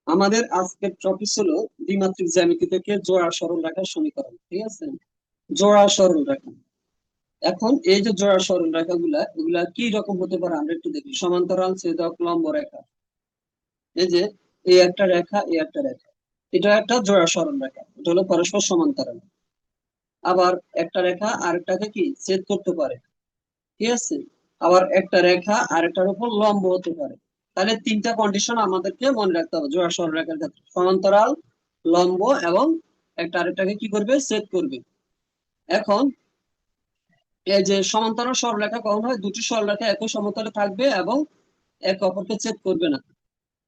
আমাদের আজকের টপিক হলো দ্বিমাত্রিক জ্যামিতি থেকে জোড়া সরল রেখার সমীকরণ। ঠিক আছে, জোড়া সরল রেখা। এখন এই যে জোড়া সরল রেখাগুলা এগুলা কি রকম হতে পারে আমরা একটু দেখি। সমান্তরাল, ছেদক, লম্ব রেখা। এই যে এই একটা রেখা, এই একটা রেখা, এটা একটা জোড়া সরল রেখা, এটা হলো পরস্পর সমান্তরাল। আবার একটা রেখা আরেকটাকে কি ছেদ করতে পারে। ঠিক আছে, আবার একটা রেখা আরেকটার উপর লম্ব হতে পারে। তাহলে তিনটা কন্ডিশন আমাদেরকে মনে রাখতে হবে জোড়া সরলরেখার ক্ষেত্রে: সমান্তরাল, লম্ব এবং একটা আরেকটাকে কি করবে, ছেদ করবে। এখন এই যে সমান্তরাল সরলরেখা কখন হয়? দুটি সরলরেখা একই সমতলে থাকবে এবং একে অপরকে ছেদ করবে না।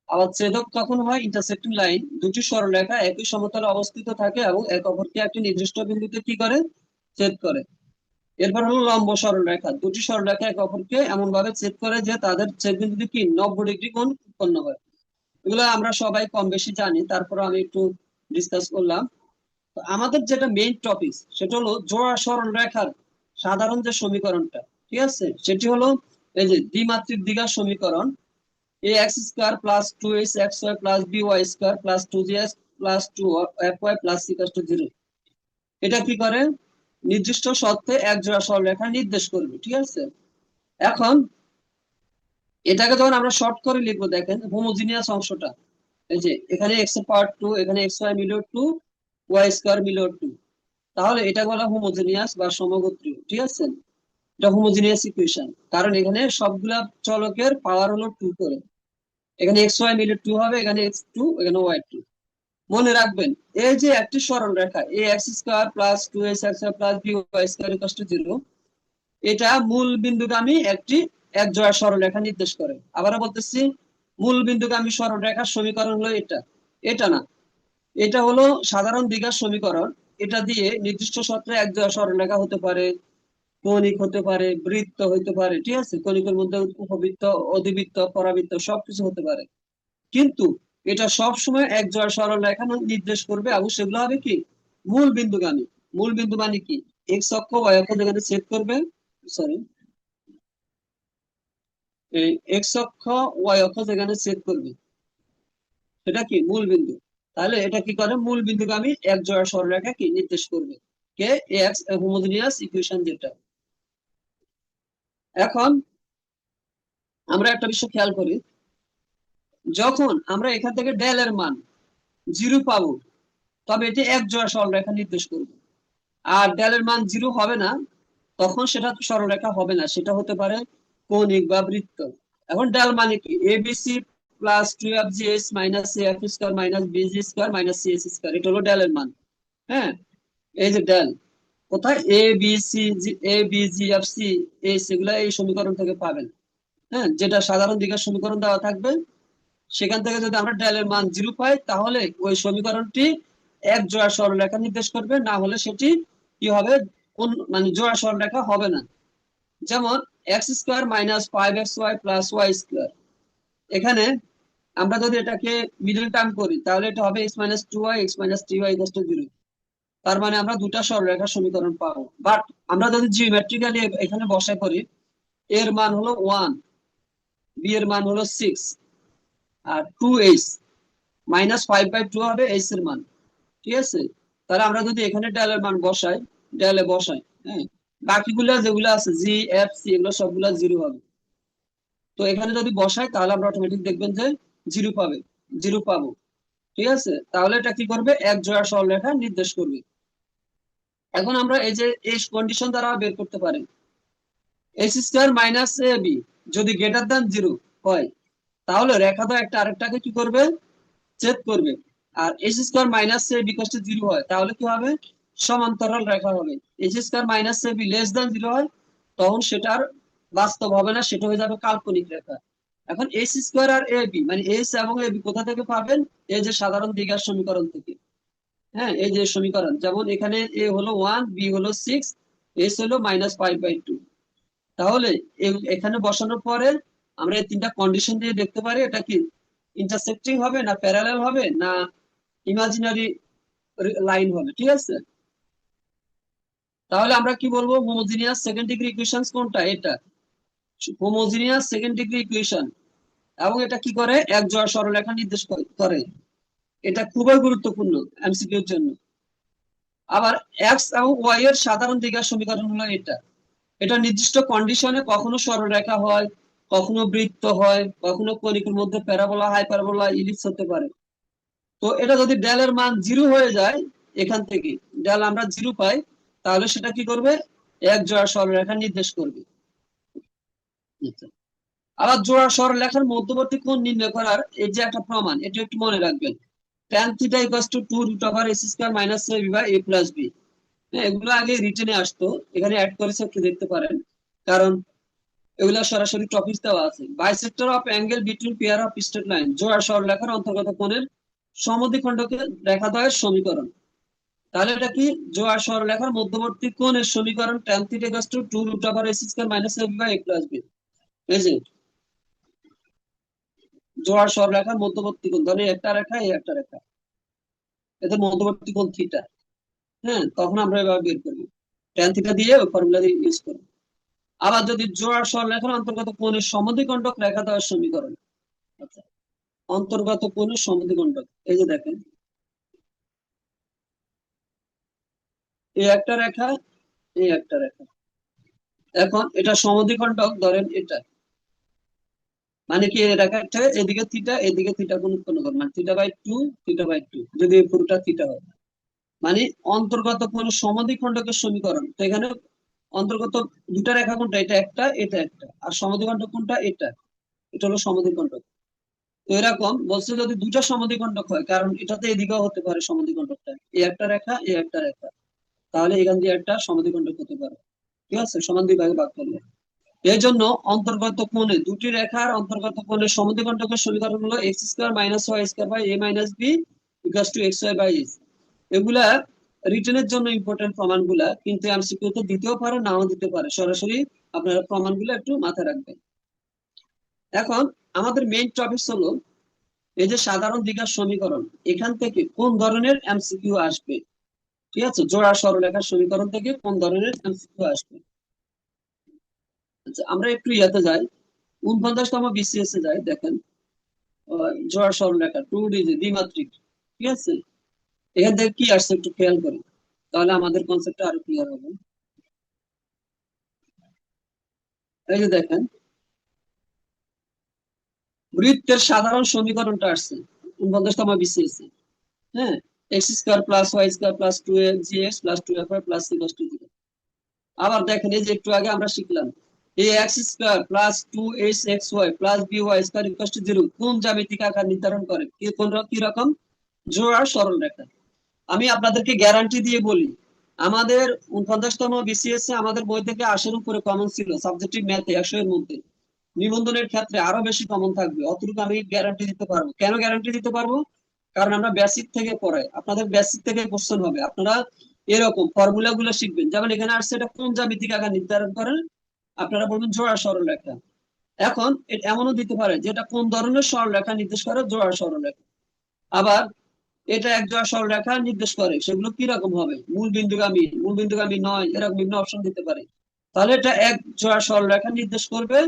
আবার ছেদক কখন হয়? ইন্টারসেক্টিং লাইন, দুটি সরলরেখা একই সমতলে অবস্থিত থাকে এবং একে অপরকে একটি নির্দিষ্ট বিন্দুতে কি করে, ছেদ করে। এরপর হলো লম্ব সরলরেখা, দুটি সরলরেখা একে অপরকে এমন ভাবে ছেদ করে যে তাদের ছেদ বিন্দুতে কি 90 ডিগ্রি কোণ উৎপন্ন হয়। এগুলো আমরা সবাই কম বেশি জানি, তারপর আমি একটু ডিসকাস করলাম। তো আমাদের যেটা মেইন টপিক সেটা হলো জোড়া সরল রেখার সাধারণ যে সমীকরণটা, ঠিক আছে, সেটি হলো এই যে দ্বিমাত্রিক দ্বিঘাত সমীকরণ। A x square plus two h x Y plus B Y square plus two g x plus two f y plus six to zero. এটা কি করে? নির্দিষ্ট শর্তে এক জোড়া সরলরেখা নির্দেশ করবে। ঠিক আছে, এখন এটাকে যখন আমরা শর্ট করে লিখবো, দেখেন হোমোজিনিয়াস অংশটা, এই যে এখানে এক্স এর পাওয়ার টু, এখানে X Y million two, Y square million two, তাহলে এটা বলা হোমোজিনিয়াস বা সমগোত্রীয়। ঠিক আছে, এটা হোমোজিনিয়াস ইকুয়েশন, কারণ এখানে সবগুলা চলকের পাওয়ার হলো টু করে। এখানে এক্স ওয়াই মিলে টু হবে, এখানে এক্স টু, এখানে ওয়াই টু। মনে রাখবেন, এই যে একটি সরল রেখা a x square plus two x x plus B Y square equal to zero, এটা মূল বিন্দুগামী একটি এক জোড়া সরলরেখা নির্দেশ করে। আবারও বলতেছি, মূল বিন্দুগামী সরলরেখার সমীকরণ হলো এটা, এটা না, এটা হলো সাধারণ দ্বিঘাত সমীকরণ। এটা দিয়ে নির্দিষ্ট সূত্রে এক জোড়া সরলরেখা হতে পারে, কৌণিক হতে পারে, বৃত্ত হতে পারে। ঠিক আছে, কৌণিকের মধ্যে উপবৃত্ত, অধিবৃত্ত, পরাবৃত্ত সবকিছু হতে পারে। কিন্তু এটা সব সময় এক জোড়া সরলরেখা নির্দেশ করবে এবং সেগুলো হবে কি, মূল বিন্দুগামী। মূল বিন্দু মানে কি, এক্স অক্ষ ওয়াই অক্ষ যেখানে ছেদ করবে, সরি, এই এক্স অক্ষ ওয়াই অক্ষ যেখানে ছেদ করবে সেটা কি মূল বিন্দু। তাহলে এটা কি করে? মূল বিন্দুগামী এক জোড়া সরলরেখা কি নির্দেশ করবে, কে, এক্স হোমোজিনিয়াস ইকুয়েশন যেটা। এখন আমরা একটা বিষয় খেয়াল করি, যখন আমরা এখান থেকে ডেল এর মান জিরো পাবো, তবে এটি এক জোড়া সরলরেখা নির্দেশ করবে। আর ডেল এর মান জিরো হবে না, তখন সেটা সরলরেখা হবে না, সেটা হতে পারে কৌণিক বা বৃত্ত। এখন ডেল মানে কি? A b c plus two f g s minus a f square minus b g square minus c s square, এটা হলো ডেল এর মান। হ্যাঁ, এই যে ডেল কোথায়, এ b C G, A B G F C, এই সেগুলা এই সমীকরণ থেকে পাবেন। হ্যাঁ, যেটা সাধারণ দিকের সমীকরণ দেওয়া থাকবে, সেখান থেকে যদি আমরা ডেল এর মান জিরো পাই, তাহলে ওই সমীকরণটি এক জোড়া সরলরেখা নির্দেশ করবে, না হলে সেটি কি হবে, কোন মানে জোড়া সরলরেখা হবে না। যেমন X square minus five X Y plus Y square, এখানে আমরা যদি এটাকে মিডল টার্ম করি, তাহলে এটা হবে X minus two Y X minus three Y equal to zero. তার মানে আমরা দুটা সরলরেখার সমীকরণ পাবো। বাট আমরা যদি জিওমেট্রিক্যালি এখানে বসাই করি, এর মান হলো ওয়ান, বি এর মান হলো সিক্স, আর two H minus five by two হবে এইচ এর মান। ঠিক আছে, তাহলে আমরা যদি এখানে ডেলের মান বসাই, ডেলে বসাই, হ্যাঁ, বাকিগুলা যেগুলো আছে জি এফ সি এগুলো সবগুলা জিরো হবে। তো এখানে যদি বসাই তাহলে আমরা অটোমেটিক দেখবেন যে জিরো পাবে, জিরো পাবো। ঠিক আছে, তাহলে এটা কি করবে, এক জোড়া সরলরেখা নির্দেশ করবে। এখন আমরা এই যে এই কন্ডিশন দ্বারা বের করতে পারি, X square minus A B যদি গ্রেটার দ্যান জিরো হয়, তাহলে রেখা তো একটা আরেকটাকে কি করবে, ছেদ করবে। আর x square minus A B equal to zero হয়, তাহলে কি হবে, সমান্তরাল রেখা হবে। এক্স স্কোয়ার মাইনাস এ বি লেস দ্যান জিরো হয়, তখন সেটার বাস্তব হবে না, সেটা হয়ে যাবে কাল্পনিক রেখা। এখন S square R A B মানে এস এবং এ বি কোথা থেকে পাবেন? এই যে সাধারণ দ্বিঘাত সমীকরণ থেকে। হ্যাঁ, এই যে সমীকরণ, যেমন এখানে এ হলো ওয়ান, বি হলো সিক্স, এস হলো মাইনাস ফাইভ বাই টু। তাহলে এখানে বসানোর পরে আমরা এই তিনটা কন্ডিশন দিয়ে দেখতে পারি এটা কি ইন্টারসেক্টিং হবে না প্যারালাল হবে না ইমাজিনারি লাইন হবে। ঠিক আছে, তাহলে আমরা কি বলবো, হোমোজিনিয়াস সেকেন্ড ডিগ্রি ইকুয়েশন কোনটা? এটা হোমোজিনিয়াস সেকেন্ড ডিগ্রি ইকুয়েশন। এবং এটা কি করে, এক জোড়া সরলরেখা নির্দেশ করে। এটা খুবই গুরুত্বপূর্ণ এমসিকিউ এর জন্য। আবার এক্স এবং ওয়াই এর সাধারণ দ্বিঘাত সমীকরণ হলো এটা। এটা নির্দিষ্ট কন্ডিশনে কখনো সরলরেখা হয়, কখনো বৃত্ত হয়, কখনো কনিকের মধ্যে প্যারাবোলা, হাইপারবোলা, ইলিপস হতে পারে। তো এটা যদি ডেল এর মান 0 হয়ে যায়, এখান থেকে ডেল আমরা 0 পাই, তাহলে সেটা কি করবে? এক জোড়া সরলরেখা নির্দেশ করবে। আচ্ছা। আবার জোড়া সরলরেখার মধ্যবর্তী কোণ নির্ণয় করার এই যে একটা প্রমাণ, এটা একটু মনে রাখবেন। tan θ = 2 √a² - ab/a + b। এগুলো আগে রিটেনে আসতো, এখানে অ্যাড করেছে, একটু দেখতে পারেন, কারণ এগুলা সরাসরি টপিক দেওয়া আছে। Bisector of angle between pair of straight line, জোড়া সরলরেখার অন্তর্গত কোণের সমদ্বিখণ্ডকে রেখাদ্বয়ের সমীকরণ। তাহলে এটা কি? জোড়া সরলরেখার মধ্যবর্তী কোণের সমীকরণ tan θ = 2 √a² - ab/a + b। এই যে জোড়া সরলরেখার মধ্যবর্তী কোণ, ধরে একটা রেখা, এই একটা রেখা, এদের মধ্যবর্তী কোণ থিটা। হ্যাঁ, তখন আমরা এভাবে বের করবো, tan θ দিয়ে ওই ফর্মুলা দিয়ে ইউজ করবো। আবার যদি জোড়া সরলরেখার অন্তর্গত কোণের সমদ্বিখণ্ডক রেখাদ্বয়ের সমীকরণ। আচ্ছা, অন্তর্গত কোণের সমদ্বিখণ্ডক, এই যে দেখেন, এই একটা রেখা, এই একটা রেখা। এখন এটা সমদ্বিখণ্ডক, ধরেন এটা, মানে কি এই রেখাটা এদিকে থিটা, এদিকে থিটা কোণ উৎপন্ন করে, মানে θ/2, θ/2, যদি এই পুরোটা থিটা হয়, মানে অন্তর্গত কোণের সমদ্বিখণ্ডকের সমীকরণ। তো এখানে অন্তর্গত দুটা রেখা কোনটা? এটা একটা, এটা একটা। আর সমদ্বিখণ্ডক কোনটা? এটা। এটা হলো সমদ্বিখণ্ডক। তো এরকম বলছে, যদি দুটা সমদ্বিখণ্ডক হয়, কারণ এটাতে এদিকেও হতে পারে সমদ্বিখণ্ডকটা, এই একটা রেখা, এই একটা রেখা, তাহলে এখান দিয়ে একটা সমদ্বিখণ্ডক হতে পারে। ঠিক আছে, সমান দুই ভাগে ভাগ করলে। এই জন্য অন্তর্গত কোণে দুটি রেখার অন্তর্গত কোণের সমদ্বিখণ্ডকের সমীকরণ হলো x² - y² - a - b = xy/s। এগুলা রিটেনের জন্য ইম্পর্টেন্ট প্রমাণগুলা, কিন্তু এমসিকিউ তে দিতেও পারে, নাও দিতে পারে। সরাসরি আপনারা প্রমাণগুলো একটু মাথায় রাখবেন। এখন আমাদের মেইন টপিক হলো এই যে সাধারণ দ্বিঘাত সমীকরণ, এখান থেকে কোন ধরনের এমসিকিউ আসবে। ঠিক আছে, জোড়া সরলরেখার সমীকরণ থেকে কোন ধরনের এমসিকিউ আসবে। আচ্ছা, আমরা একটু ইয়াতে যাই, 49তম বিসিএস এ যাই। দেখেন, জোড়া সরলরেখা 2D দ্বিমাত্রিক। ঠিক আছে, এখান থেকে কি আসছে একটু খেয়াল করি, তাহলে আমাদের কনসেপ্টটা আরো ক্লিয়ার হবে। এই যে দেখেন, বৃত্তের সাধারণ সমীকরণটা আসছে 49তম বিসিএস এ। হ্যাঁ, x² + y² + 2xgx + 2fy + c = 0। আবার দেখেন, এই যে একটু আগে আমরা শিখলাম, এই x² + 2hxy + by² = 0 কোন জ্যামিতিক আকার নির্ধারণ করে? কি রকম? জোড়া সরলরেখা। আমি আপনাদেরকে গ্যারান্টি দিয়ে বলি, আমাদের 49তম বিসিএস এ আমাদের বই থেকে 80-এর উপরে কমন ছিল, সাবজেক্টিভ ম্যাথে 100 এর মধ্যে। নিবন্ধনের ক্ষেত্রে আরো বেশি কমন থাকবে, অতটুকু আমি গ্যারান্টি দিতে পারবো। কেন গ্যারান্টি দিতে পারবো? কারণ আমরা বেসিক থেকে পড়াই, আপনাদের বেসিক থেকে কোশ্চেন হবে, আপনারা এরকম ফর্মুলা গুলো শিখবেন। যেমন এখানে আসছে, এটা কোন জ্যামিতিক আকার নির্ধারণ করে? আপনারা বলবেন জোড়া সরলরেখা। এখন এমনও দিতে পারে যে এটা কোন ধরনের সরলরেখা নির্দেশ করে? জোড়া সরলরেখা। আবার এটা এক জোড়া সরলরেখা নির্দেশ করে, সেগুলো কি রকম হবে? মূল বিন্দুগামী, মূল বিন্দুগামী নয়, এরকম বিভিন্ন অপশন দিতে পারে। তাহলে এটা এক জোড়া সরলরেখা নির্দেশ করবে,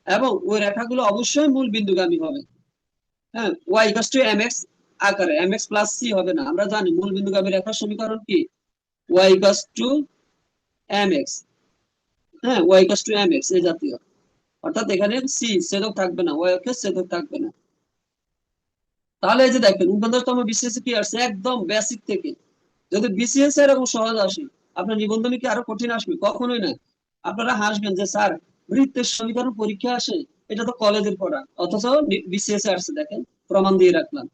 এবং ওই রেখাগুলো অবশ্যই মূল বিন্দুগামী হবে। হ্যাঁ, y = mx আকারে, mx + c হবে না। আমরা জানি মূল বিন্দুগামী রেখার সমীকরণ কি? y = mx। হ্যাঁ, y = mx, এই জাতীয়। অর্থাৎ এখানে সি ছেদক থাকবে না, ওয়াই অক্ষে ছেদক থাকবে না। তাহলে এই যে দেখেন, 49তম বিসিএস কি আসছে, একদম বেসিক থেকে। যদি বিসিএস এরকম সহজ আসে, আপনার নিবন্ধনে কি আরো কঠিন আসবে? কখনোই না। আপনারা হাসবেন যে স্যার, বৃত্তের সমীকরণ পরীক্ষা আসে, এটা তো কলেজের পড়া, অথচ বিসিএস এ আসছে। দেখেন, প্রমাণ দিয়ে রাখলাম।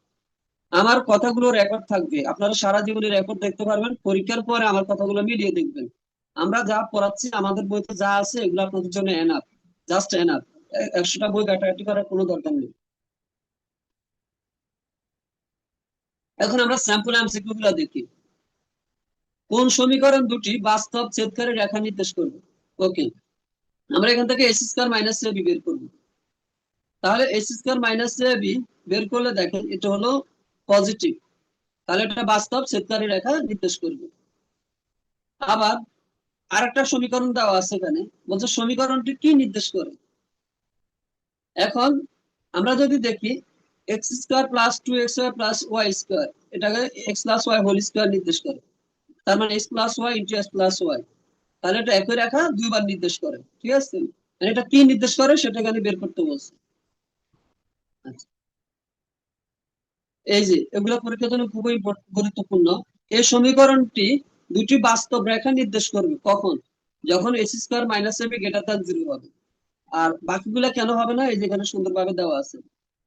আমার কথাগুলো রেকর্ড থাকবে, আপনারা সারা জীবনের রেকর্ড দেখতে পারবেন, পরীক্ষার পরে আমার কথাগুলো মিলিয়ে দেখবেন। আমরা যা পড়াচ্ছি, আমাদের বইতে যা আছে, এগুলো আপনাদের জন্য এনাফ, জাস্ট এনাফ। 100টা বই ঘাটাঘাটি করার কোনো দরকার নেই। এখন আমরা স্যাম্পল এমসিকিউ গুলো দেখি। কোন সমীকরণ দুটি বাস্তব ছেদকারী রেখা নির্দেশ করবে? ওকে, আমরা এখান থেকে x² - ab বের করবো। তাহলে x² - ab বের করলে দেখেন, এটা হলো পজিটিভ, তাহলে এটা বাস্তব ছেদকারী রেখা নির্দেশ করবে। আবার আরেকটা সমীকরণ দেওয়া আছে এখানে, বলছে সমীকরণটি কি নির্দেশ করে। এখন আমরা যদি দেখি, x square plus 2xy plus Y square, এটাকে x plus y whole square নির্দেশ করে। তার মানে x plus y into x plus y, তাহলে এটা একই রেখা দুইবার নির্দেশ করে, ঠিক আছে? মানে এটা কি নির্দেশ করে সেটা এখানে বের করতে বলছে। আচ্ছা, এই যে এগুলো পরীক্ষার জন্য খুবই গুরুত্বপূর্ণ। এই সমীকরণটি দুটি বাস্তব রেখা নির্দেশ করবে কখন, যখন X square minus AB greater than zero হবে। আর বাকিগুলা কেন হবে না, এই যে এখানে সুন্দরভাবে দেওয়া আছে।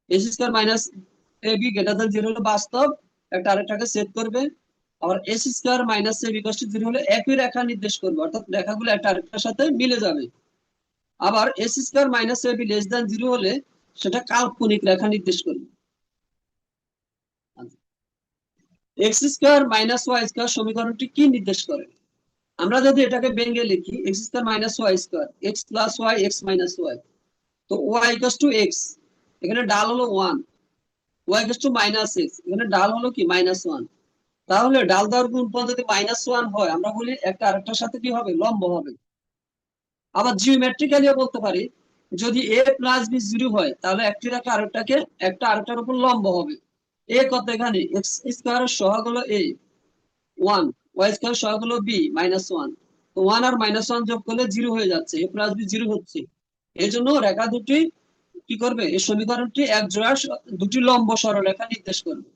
X square minus AB greater than zero হলো বাস্তব, একটা আরেকটাকে সেট করবে। আবার X square minus AB equal to zero হলে একই রেখা নির্দেশ করবে, অর্থাৎ রেখাগুলো একটা আরেকটার সাথে মিলে যাবে। আবার X square minus AB less than zero হলে সেটা কাল্পনিক রেখা নির্দেশ করবে। X square minus Y square সমীকরণটি কি নির্দেশ করে? আমরা যদি এটাকে ভেঙে লিখি, X square minus Y square, X plus Y X minus Y, তো ওয়াই ইকুয়াল টু এক্স, এখানে ডাল হলো one, Y equal to minus X, এখানে ডাল হলো কি মাইনাস ওয়ান। তাহলে ডাল দেওয়ার গুণফল যদি মাইনাস ওয়ান হয়, আমরা বলি একটা আরেকটার সাথে কি হবে, লম্ব হবে। আবার জিওমেট্রিক্যালিও বলতে পারি, যদি এ প্লাস বি জিরো হয় তাহলে একটি রেখা আরেকটাকে একটা আরেকটার উপর লম্ব হবে। এ কত, এখানে এক্স স্কোয়ারের সহগ হলো এ ওয়ান, ওয়াই স্কোয়ার সহগ হলো বি মাইনাস ওয়ান। তো ওয়ান আর মাইনাস ওয়ান যোগ করলে জিরো হয়ে যাচ্ছে, এ প্লাস বি জিরো হচ্ছে। এই জন্য রেখা দুটি কি করবে, এই সমীকরণটি এক জোড়া দুটি লম্ব সরলরেখা নির্দেশ করবে।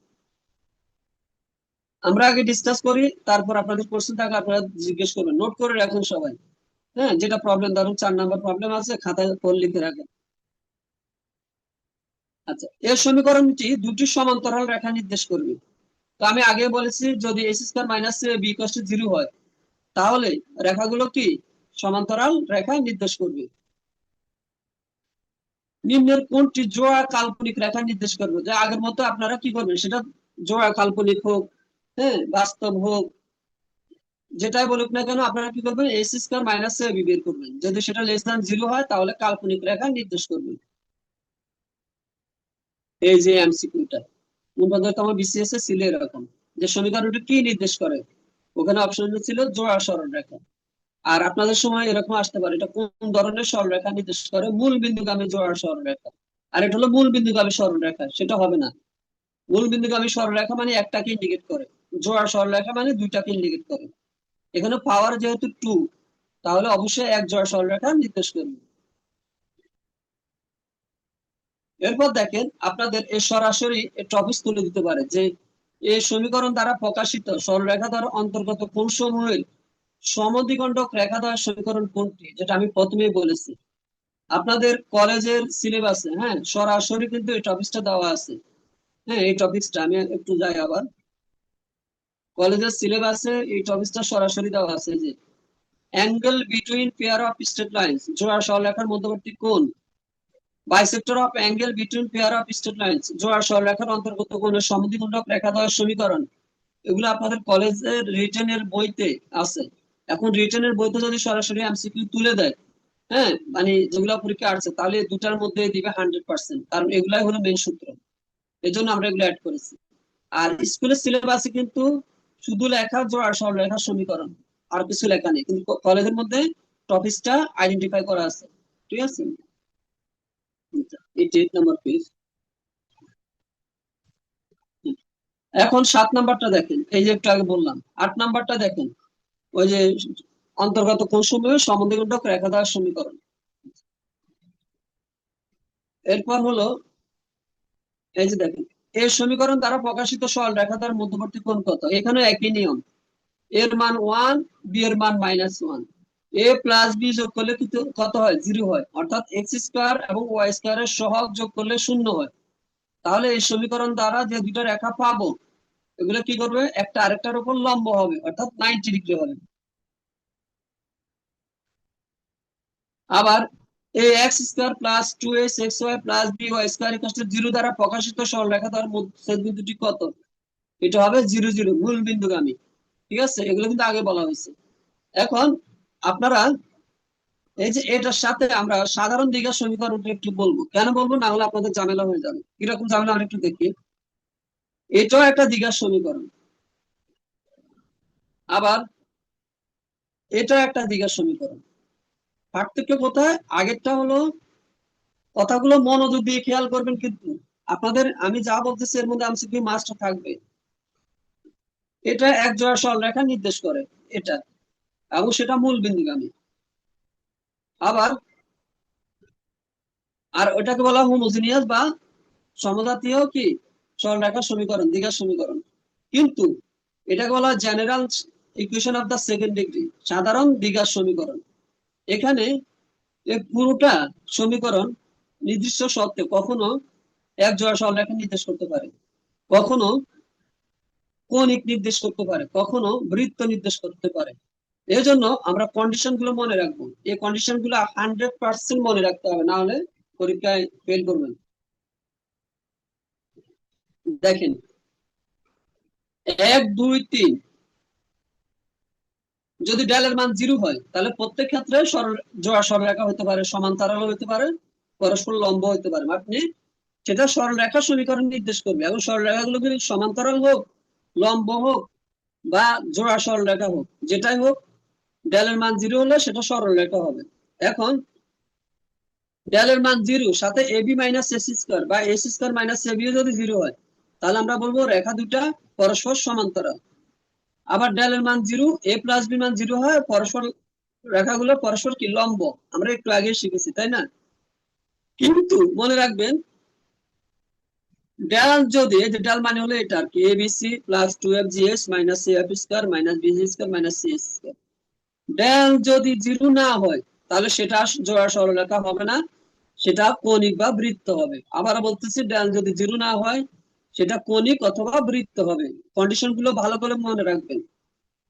আমরা আগে ডিসকাস করি, তারপর আপনাদের কোশ্চেন থাকে আপনারা জিজ্ঞেস করবেন, নোট করে রাখুন সবাই। হ্যাঁ, যেটা প্রবলেম, ধরুন 4 নাম্বার প্রবলেম আছে, খাতায় ফল লিখে রাখেন। আচ্ছা, এর সমীকরণটি দুটি সমান্তরাল রেখা নির্দেশ করবে। তো আমি আগে বলেছি, যদি X square minus B equal to zero হয়, তাহলে রেখাগুলো কি সমান্তরাল রেখা নির্দেশ করবে। নিম্নের কোনটি জোড়া কাল্পনিক রেখা নির্দেশ করবে, যে আগের মতো আপনারা কি করবেন, সেটা জোড়া কাল্পনিক হোক, হ্যাঁ বাস্তব হোক, যেটাই বলুক না কেন আপনারা কি করবেন, এক্স স্কোয়ার মাইনাস বি বের করবেন। যদি সেটা লেস দ্যান জিরো হয় তাহলে কাল্পনিক রেখা নির্দেশ করবে। এই যে এমসিকিউটা তোমার বিসিএস এ ছিল এরকম, যে সমীকরণটি কি নির্দেশ করে, ওখানে অপশন ছিল জোড়া সরল রেখা। আর আপনাদের সময় এরকম আসতে পারে, এটা কোন ধরনের সরলরেখা নির্দেশ করে, মূল বিন্দুগামী জোড়া সরলরেখা। আর এটা হলো মূল বিন্দুগামী সরলরেখা, সেটা হবে না। মূল বিন্দুগামী সরলরেখা মানে একটাকে ইন্ডিকেট করে, জোড়া সরলরেখা মানে দুইটাকে ইন্ডিকেট করে। এখানে পাওয়ার যেহেতু টু, তাহলে অবশ্যই এক জোড়া সরলরেখা নির্দেশ করবে। এরপর দেখেন, আপনাদের এই সরাসরি টপিক তুলে দিতে পারে যে এই সমীকরণ দ্বারা প্রকাশিত সরলরেখা দ্বারা অন্তর্গত কোন সমূহের সমদ্বিখণ্ডক রেখা দ্বয়ের সমীকরণ কোনটি, যেটা আমি প্রথমেই বলেছি। আপনাদের কলেজের সিলেবাসে, হ্যাঁ সরাসরি কিন্তু এই টপিকটা দেওয়া আছে। হ্যাঁ, এই টপিকটা আমি একটু যাই আবার, কলেজের সিলেবাসে এই টপিকটা সরাসরি দেওয়া আছে যে angle between pair of straight lines, জোড়া সরলরেখার মধ্যবর্তী কোণ। Bisector of angle between pair of straight lines, জোড়া সরলরেখার অন্তর্গত কোণের সমদ্বিখণ্ডক রেখা দ্বয়ের সমীকরণ। এগুলো আপনাদের কলেজের রিটেনের বইতে আছে। এখন রিটেনের বইতে যদি সরাসরি এমসিকিউ তুলে দেয়, হ্যাঁ মানে যেগুলো পরীক্ষা আসছে, তাহলে দুটার মধ্যে দিবে 100%, কারণ এগুলাই হলো মেন সূত্র। এই জন্য আমরা এগুলো অ্যাড করেছি। আর স্কুলের সিলেবাসে কিন্তু শুধু লেখা জোড়া সরলরেখার সমীকরণ, আর কিছু লেখা নেই, কিন্তু কলেজের মধ্যে টপিকটা আইডেন্টিফাই করা আছে, ঠিক আছে? 88 নাম্বার পেজ। এখন 7 নাম্বারটা দেখেন, এই যে একটু আগে বললাম। 8 নাম্বারটা দেখেন, ওই যে অন্তর্গত কোন সমূহে সমদ্বিখণ্ডক রেখা দ্বয়ের সমীকরণ। এরপর হলো, এই যে দেখেন, এই সমীকরণ দ্বারা প্রকাশিত সরল রেখা দ্বয়ের মধ্যবর্তী কোণ কত। এখানে একই নিয়ম, এর মান ওয়ান, বি এর মান মাইনাস ওয়ান। এ প্লাস বি যোগ করলে কিন্তু কত হয়, জিরো হয়, অর্থাৎ এক্স স্কোয়ার এবং ওয়াই স্কোয়ারের সহগ যোগ করলে শূন্য হয়। তাহলে এই সমীকরণ দ্বারা যে দুটো রেখা পাবো, এগুলো কি করবে, একটা আরেকটার উপর লম্ব হবে, অর্থাৎ 90 ডিগ্রি হবে। আবার এই X square plus two x X Y plus B Y square equal to zero দ্বারা প্রকাশিত সরলরেখা দ্বারা ছেদ বিন্দুটি কত, এটা হবে জিরো জিরো, মূল বিন্দুগামী। ঠিক আছে, এগুলো কিন্তু আগে বলা হয়েছে। এখন আপনারা এই যে এটার সাথে আমরা সাধারণ দিঘার সমীকরণটা একটু বলবো, কেন বলবো, না হলে আপনাদের ঝামেলা হয়ে যাবে। কিরকম ঝামেলা আমরা একটু দেখি। এটাও একটা দিঘার সমীকরণ, আবার এটাও একটা দিঘার সমীকরণ। পার্থক্য কোথায়, আগেরটা হলো, কথাগুলো মনোযোগ দিয়ে খেয়াল করবেন কিন্তু, আপনাদের আমি যা বলতেছি এর মধ্যে এমসিকিউ মাস্ট থাকবে। এটা এক জোড়া সরলরেখা নির্দেশ করে, এটা, এবং সেটা মূল বিন্দুগামী। আবার আর ওটাকে বলা হোমোজিনিয়াস বা সমজাতীয় কি সরলরেখার সমীকরণ, দ্বিঘাত সমীকরণ। কিন্তু এটাকে বলা হয় general equation of the second degree, সাধারণ দ্বিঘাত সমীকরণ। এখানে এই পুরোটা সমীকরণ নির্দিষ্ট শর্তে কখনো এক জোড়া সরলরেখা নির্দেশ করতে পারে, কখনো কৌণিক নির্দেশ করতে পারে, কখনো বৃত্ত নির্দেশ করতে পারে। এই জন্য আমরা কন্ডিশন গুলো মনে রাখবো। এই কন্ডিশন গুলো 100% মনে রাখতে হবে, না হলে পরীক্ষায় ফেল করবেন। দেখেন, 1 2 3 যদি ডেলের মান 0 হয় তাহলে প্রত্যেক ক্ষেত্রে জোড়া সরলরেখা হতে পারে, সমান্তরাল হতে পারে, পরস্পর লম্ব হতে পারে। আপনি সেটা সরলরেখা সমীকরণ নির্দেশ করবে, এবং সরলরেখাগুলো যদি সমান্তরাল হোক, লম্ব হোক, বা জোড়া সরলরেখা হোক, যেটাই হোক, ডেলের মান 0 হলে সেটা সরলরেখা হবে। এখন ডেলের মান 0 সাথে এবি মাইনাস এসি স্কোয়ার বা এসি স্কোয়ার মাইনাস এবি যদি 0 হয়, তাহলে আমরা বলবো রেখা দুটা পরস্পর সমান্তরাল। আবার ডেলের মান 0, এ প্লাস বি মান 0 হয়, পরস্পর রেখাগুলো পরস্পর কি লম্ব, আমরা একটু আগে শিখেছি, তাই না? কিন্তু মনে রাখবেন, ডেল যদি, এই যে ডেল মানে হলো এটা আর কি, ABC plus 2fgs minus F square minus BC square minus C square. Del যদি 0 না হয় তাহলে সেটা জোড়া সরলরেখা হবে না, সেটা কৌণিক বা বৃত্ত হবে। আবার বলতেছি, ডেল যদি 0 না হয় সেটা কৌণিক অথবা বৃত্ত হবে। কন্ডিশন গুলো ভালো করে মনে রাখবেন।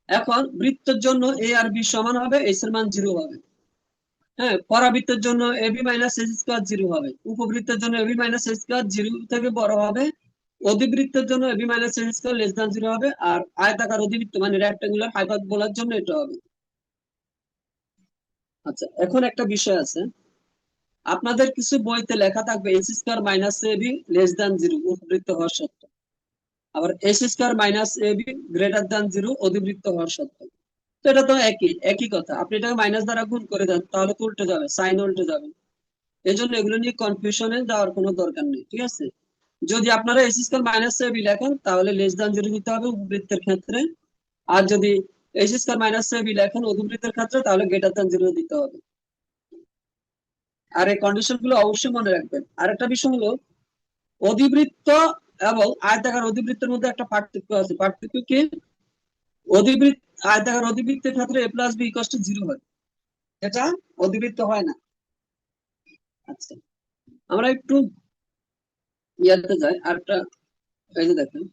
এখন বৃত্তের জন্য এ আর বি সমান হবে, এস এর মান 0 হবে। হ্যাঁ, পরাবৃত্তের জন্য এবি মাইনাস এস স্কোয়ার 0 হবে। উপবৃত্তের জন্য এবি মাইনাস এস স্কোয়ার 0 থেকে বড় হবে। অধিবৃত্তের জন্য AB minus S square less than 0 হবে। আর আয়তাকার অধিবৃত্ত মানে রেক্টাঙ্গুলার হাইপারবোলার জন্য এটা হবে। আচ্ছা, এখন একটা বিষয় আছে, আপনাদের কিছু বইতে লেখা থাকবে S square minus AB less than 0 উপবৃত্ত হওয়ার সত্ত্বেও, আবার S square minus AB greater than 0 অধিবৃত্ত হওয়ার সত্ত্বেও। তো এটা তো একই একই কথা। আপনি এটাকে মাইনাস দ্বারা গুণ করে দেন, তাহলে তো উল্টে যাবে, সাইন উল্টে যাবে। এই জন্য এগুলো নিয়ে কনফিউশনে যাওয়ার কোনো দরকার নেই, ঠিক আছে? যদি আপনারা এস স্কোয়ার মাইনাস এবি লেখেন তাহলে লেস দ্যান 0 দিতে হবে উপবৃত্তের ক্ষেত্রে। আর যদি এস স্কোয়ার মাইনাস এবি লেখেন অধিবৃত্তের ক্ষেত্রে, তাহলে গ্রেটার দ্যান 0 দিতে হবে। আর এই কন্ডিশন গুলো অবশ্যই মনে রাখবেন। আর একটা বিষয় হলো, অধিবৃত্ত এবং আয়তাকার অধিবৃত্তের মধ্যে একটা পার্থক্য আছে। পার্থক্য কি? অধিবৃত্ত, আয়তাকার অধিবৃত্তের ক্ষেত্রে এ প্লাস বি ইকুয়াল টু 0 হয়, এটা অধিবৃত্ত হয় না। আচ্ছা, আমরা একটু ইয়াতে যাই আরেকটা। এই যে দেখেন,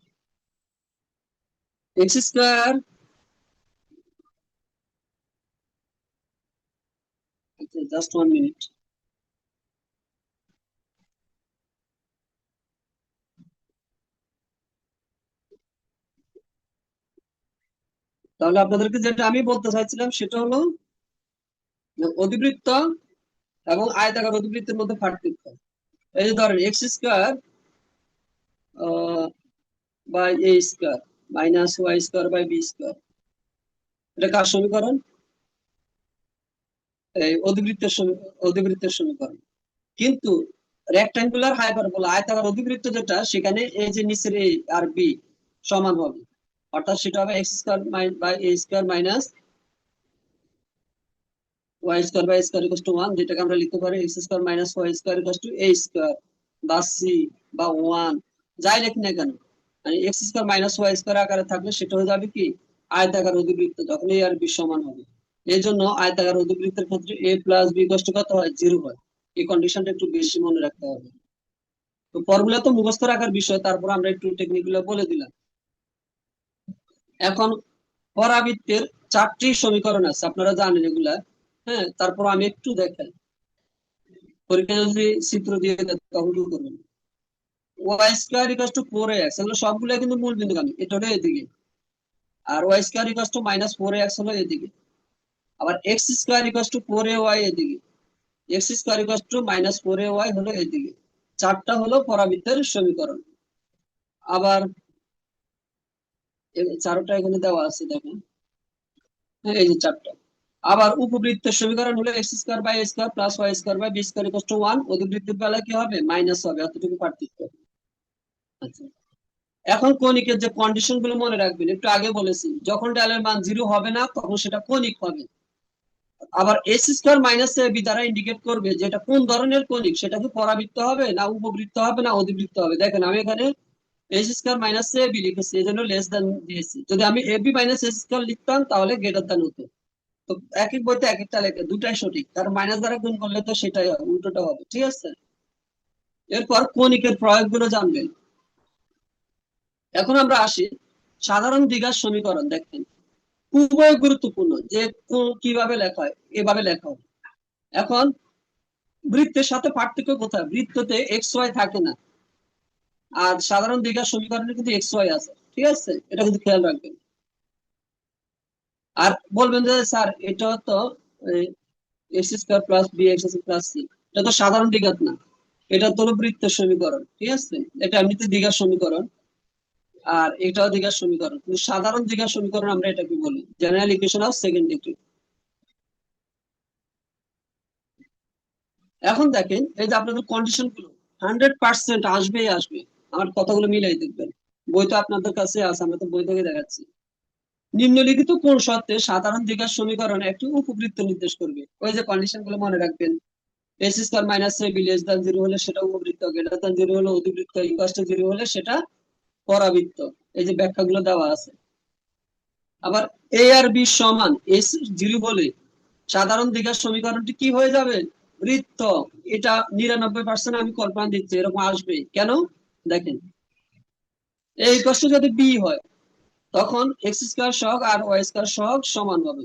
এক্স স্কোয়ার, জাস্ট 1 মিনিট। তাহলে আপনাদেরকে যেটা আমি বলতে চাইছিলাম সেটা হলো যে অধিবৃত্ত এবং আয়তাকার অধিবৃত্তের মধ্যে পার্থক্য। এই যে ধরেন X square by A square minus Y square by B square, এটা কার সমীকরণ? এই অধিবৃত্তের সমীকরণ। কিন্তু রেক্টাঙ্গুলার হাইপারবোলা আয়তাকার অধিবৃত্ত যেটা, সেখানে এই যে নিচের এ আর বি সমান হবে, অর্থাৎ সেটা হবে x square by A square minus Y square by square equal to 1, যেটাকে আমরা লিখতে পারি X square minus Y square equal to A square বা সি বা 1, যাই লিখি না কেন, মানে X square minus Y square আকারে থাকলে সেটা হয়ে যাবে কি আয়তাকার অধিবৃত্ত, যখন এ আর বি সমান হবে। এই জন্য আয়তাকার অধিবৃত্তের ক্ষেত্রে এ প্লাস বি ইকুয়াল টু কত হয়? 0 হয়। এই কন্ডিশনটা একটু বেশি মনে রাখতে হবে। তো ফর্মুলা তো মুখস্থ রাখার বিষয়, তারপর আমরা একটু টেকনিক গুলো বলে দিলাম। এখন পরাবৃত্তের 4টি সমীকরণ আছে, আপনারা জানেন এগুলা। হ্যাঁ, তারপর আমি একটু দেখাই, পরীক্ষা যদি চিত্র দিয়ে দেয় তখন কি করবেন। Y square equal to 4ax, এগুলো সবগুলো কিন্তু মূল বিন্দুগামী, এটা হলো এদিকে। আর y square equal to minus 4ax হলো এদিকে। আবার X square equal two 4ay এদিকে। X square equal to minus 4ay হলো এদিকে। চারটা হলো পরাবৃত্তের সমীকরণ। আবার চারটা এখানে দেওয়া আছে, দেখেন। হ্যাঁ, এই যে চারটা। আবার উপবৃত্তের সমীকরণ হলো X square by A square plus Y square by B square equal to 1, অধিবৃত্তের বেলা কি হবে? মাইনাস হবে, এতটুকু পার্থক্য। আচ্ছা, এখন কনিকের যে কন্ডিশন গুলো মনে রাখবেন, একটু আগে বলেছি, যখন ডালের মান 0 হবে না তখন সেটা কনিক হবে। আবার S square minus A B দ্বারা ইন্ডিকেট করবে যে এটা কোন ধরনের কনিক, সেটা কি পরাবৃত্ত হবে না উপবৃত্ত হবে না অধিবৃত্ত হবে। দেখেন আমি এখানে S square minus A B লিখেছি, এই জন্য লেস দেন দিয়েছি। যদি আমি A B minus S square লিখতাম তাহলে গ্রেটার দেন হতো। তো এক এক বইতে এক একটা লেখে, দুটাই সঠিক, কারণ মাইনাস দ্বারা গুণ করলে তো সেটাই হবে, উল্টোটা হবে। ঠিক আছে, এরপর কণিকের প্রয়োগ গুলো জানবেন। এখন আমরা আসি সাধারণ দ্বিঘাত সমীকরণ। দেখেন খুবই গুরুত্বপূর্ণ যে কিভাবে লেখা হয়, এভাবে লেখা হয়। এখন বৃত্তের সাথে পার্থক্য কোথায়, বৃত্ততে এক্স ওয়াই থাকে না, আর সাধারণ দ্বিঘাত সমীকরণে কিন্তু এক্স ওয়াই আছে। ঠিক আছে, এটা কিন্তু খেয়াল রাখবেন। আর বলবেন যে স্যার এটা তো X square plus B X plus C, এটা তো সাধারণ দ্বিঘাত না, এটা তো হলো বৃত্তের সমীকরণ। ঠিক আছে, এটা এমনিতে দ্বিঘাত সমীকরণ, আর এটাও দ্বিঘাত সমীকরণ, কিন্তু সাধারণ দ্বিঘাত সমীকরণ আমরা এটাকে বলি general equation of second degree. এখন দেখেন এই যে আপনাদের কন্ডিশন গুলো 100% আসবেই আসবে। আমার কথাগুলো মিলাই দেখবেন, বই তো আপনাদের কাছে আছে, আমরা তো বই থেকে দেখাচ্ছি। নিম্নলিখিত কোন শর্তে সাধারণ দ্বিঘাত সমীকরণ একটি উপবৃত্ত নির্দেশ করবে। ওই যে কন্ডিশন গুলো মনে রাখবেন, এস স্কোয়ার মাইনাস এ বি লেস দ্যান 0 হলে সেটা উপবৃত্ত, গ্রেটার দ্যান 0 হলে অধিবৃত্ত, ইকুয়াল টু 0 হলে সেটা পরাবৃত্ত। এই যে ব্যাখ্যাগুলো দেওয়া আছে। আবার এ আর বি সমান এস 0 হলে সাধারণ দ্বিঘাত সমীকরণটি কি হয়ে যাবে, বৃত্ত। এটা 99% আমি কল্পনা দিচ্ছি এরকম আসবে। কেন, দেখেন এই ইকুয়াল যদি বি হয় তখন এক্স স্কোয়ার সহগ আর ওয়াই স্কোয়ার সহগ সমান হবে,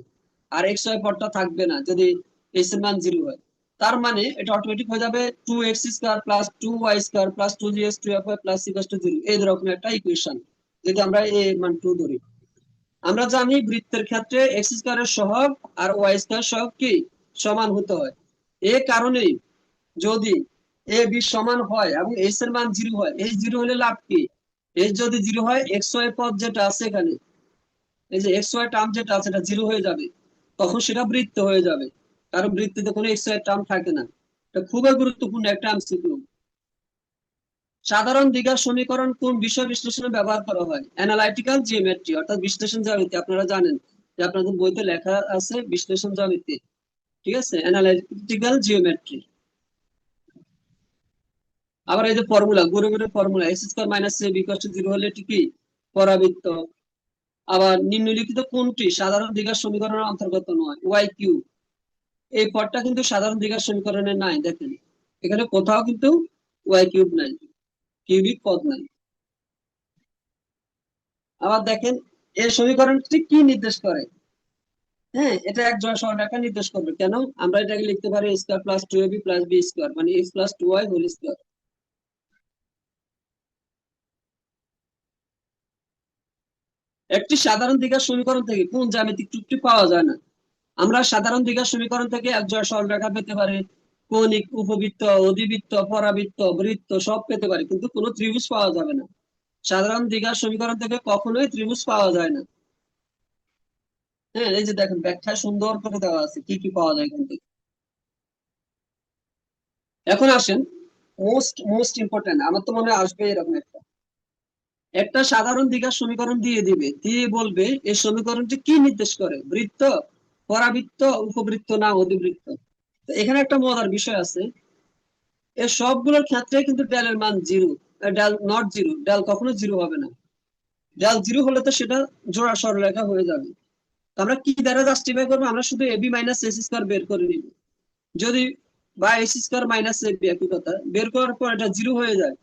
আর এক্স ওয়াই পদটা থাকবে না যদি এক্স এর মান 0 হয়। তার মানে এটা অটোমেটিক হয়ে যাবে 2x² plus 2y² plus 2gx2fy plus equal to 0, এই রকম একটা ইকুয়েশন যদি আমরা এ এর মান 2 ধরি। আমরা জানি বৃত্তের ক্ষেত্রে এক্স স্কোয়ারের সহগ আর ওয়াই স্কোয়ার সহগ কি সমান হতে হয়। এ কারণেই যদি এ বি সমান হয় এবং এক্স এর মান 0 হয়, এক্স 0 হলে লাভ কি, এক্স যদি 0 হয় এক্স ওয়াই পদ যেটা আছে এখানে, এই যে এক্স ওয়াই টার্ম যেটা আছে এটা 0 হয়ে যাবে, তখন সেটা বৃত্ত হয়ে যাবে, কারণ বৃত্তিতে কোনো এক্স ওয়াই টার্ম থাকে না। এটা খুবই গুরুত্বপূর্ণ একটা এমসিকিউ। সাধারণ দ্বিঘাত সমীকরণ কোন বিষয় বিশ্লেষণে ব্যবহার করা হয়, অ্যানালাইটিক্যাল জিওমেট্রি অর্থাৎ বিশ্লেষণ জ্যামিতি। আপনারা জানেন যে আপনাদের বইতে লেখা আছে বিশ্লেষণ জ্যামিতি। ঠিক আছে, অ্যানালাইটিক্যাল জিওমেট্রি। আবার এই যে ফর্মুলা, ঘুরে ঘুরে formula, X square minus A B equal to 0 হলে এটি কি পরাবৃত্ত। আবার নিম্নলিখিত কোনটি সাধারণ দ্বিঘাত সমীকরণের অন্তর্গত নয়, ওয়াই কিউ। এই পদটা কিন্তু সাধারণ দ্বিঘাত সমীকরণে নাই, দেখেন এখানে কোথাও কিন্তু ওয়াই কিউব নাই, কিউবিক পদ নাই। আবার দেখেন এই সমীকরণটি কি নির্দেশ করে, হ্যাঁ এটা এক জোড়া সরলরেখা নির্দেশ করবে। কেন, আমরা এটাকে লিখতে পারি square plus 2ab plus b square, মানে x plus 2y whole square. একটি সাধারণ দ্বিঘাত সমীকরণ থেকে কোন জ্যামিতিক ত্রুটি পাওয়া যায় না। আমরা সাধারণ দ্বিঘাত সমীকরণ থেকে এক জোড়া সরলরেখা পেতে পারি, কৌণিক, উপবৃত্ত, অধিবৃত্ত, পরাবৃত্ত, বৃত্ত সব পেতে পারি, কিন্তু কোনো ত্রিভুজ পাওয়া যাবে না। সাধারণ দ্বিঘাত সমীকরণ থেকে কখনোই ত্রিভুজ পাওয়া যায় না। হ্যাঁ, এই যে দেখেন ব্যাখ্যায় সুন্দর করে দেওয়া আছে কি কি পাওয়া যায় এখান থেকে। এখন আসেন মোস্ট মোস্ট ইম্পর্টেন্ট, আমার তো মনে হয় আসবে এরকম একটা একটা সাধারণ দ্বিঘাত সমীকরণ দিয়ে দিবে, দিয়ে বলবে এই সমীকরণটি কি নির্দেশ করে, বৃত্ত, পরাবৃত্ত, উপবৃত্ত না অধিবৃত্ত। তো এখানে একটা মজার বিষয় আছে, এই সবগুলোর ক্ষেত্রে কিন্তু ডেলের মান 0, ডেল নট 0, ডেল কখনো 0 হবে না। ডেল 0 হলে তো সেটা জোড়া সরলরেখা হয়ে যাবে। তো আমরা কি দ্বারা জাস্টিফাই করবো, আমরা শুধু এবি মাইনাস এস স্কোয়ার বের করে নিব। যদি বা এক্স স্কোয়ার মাইনাস এবি একই কথা, বের করার পর এটা 0 হয়ে যায়,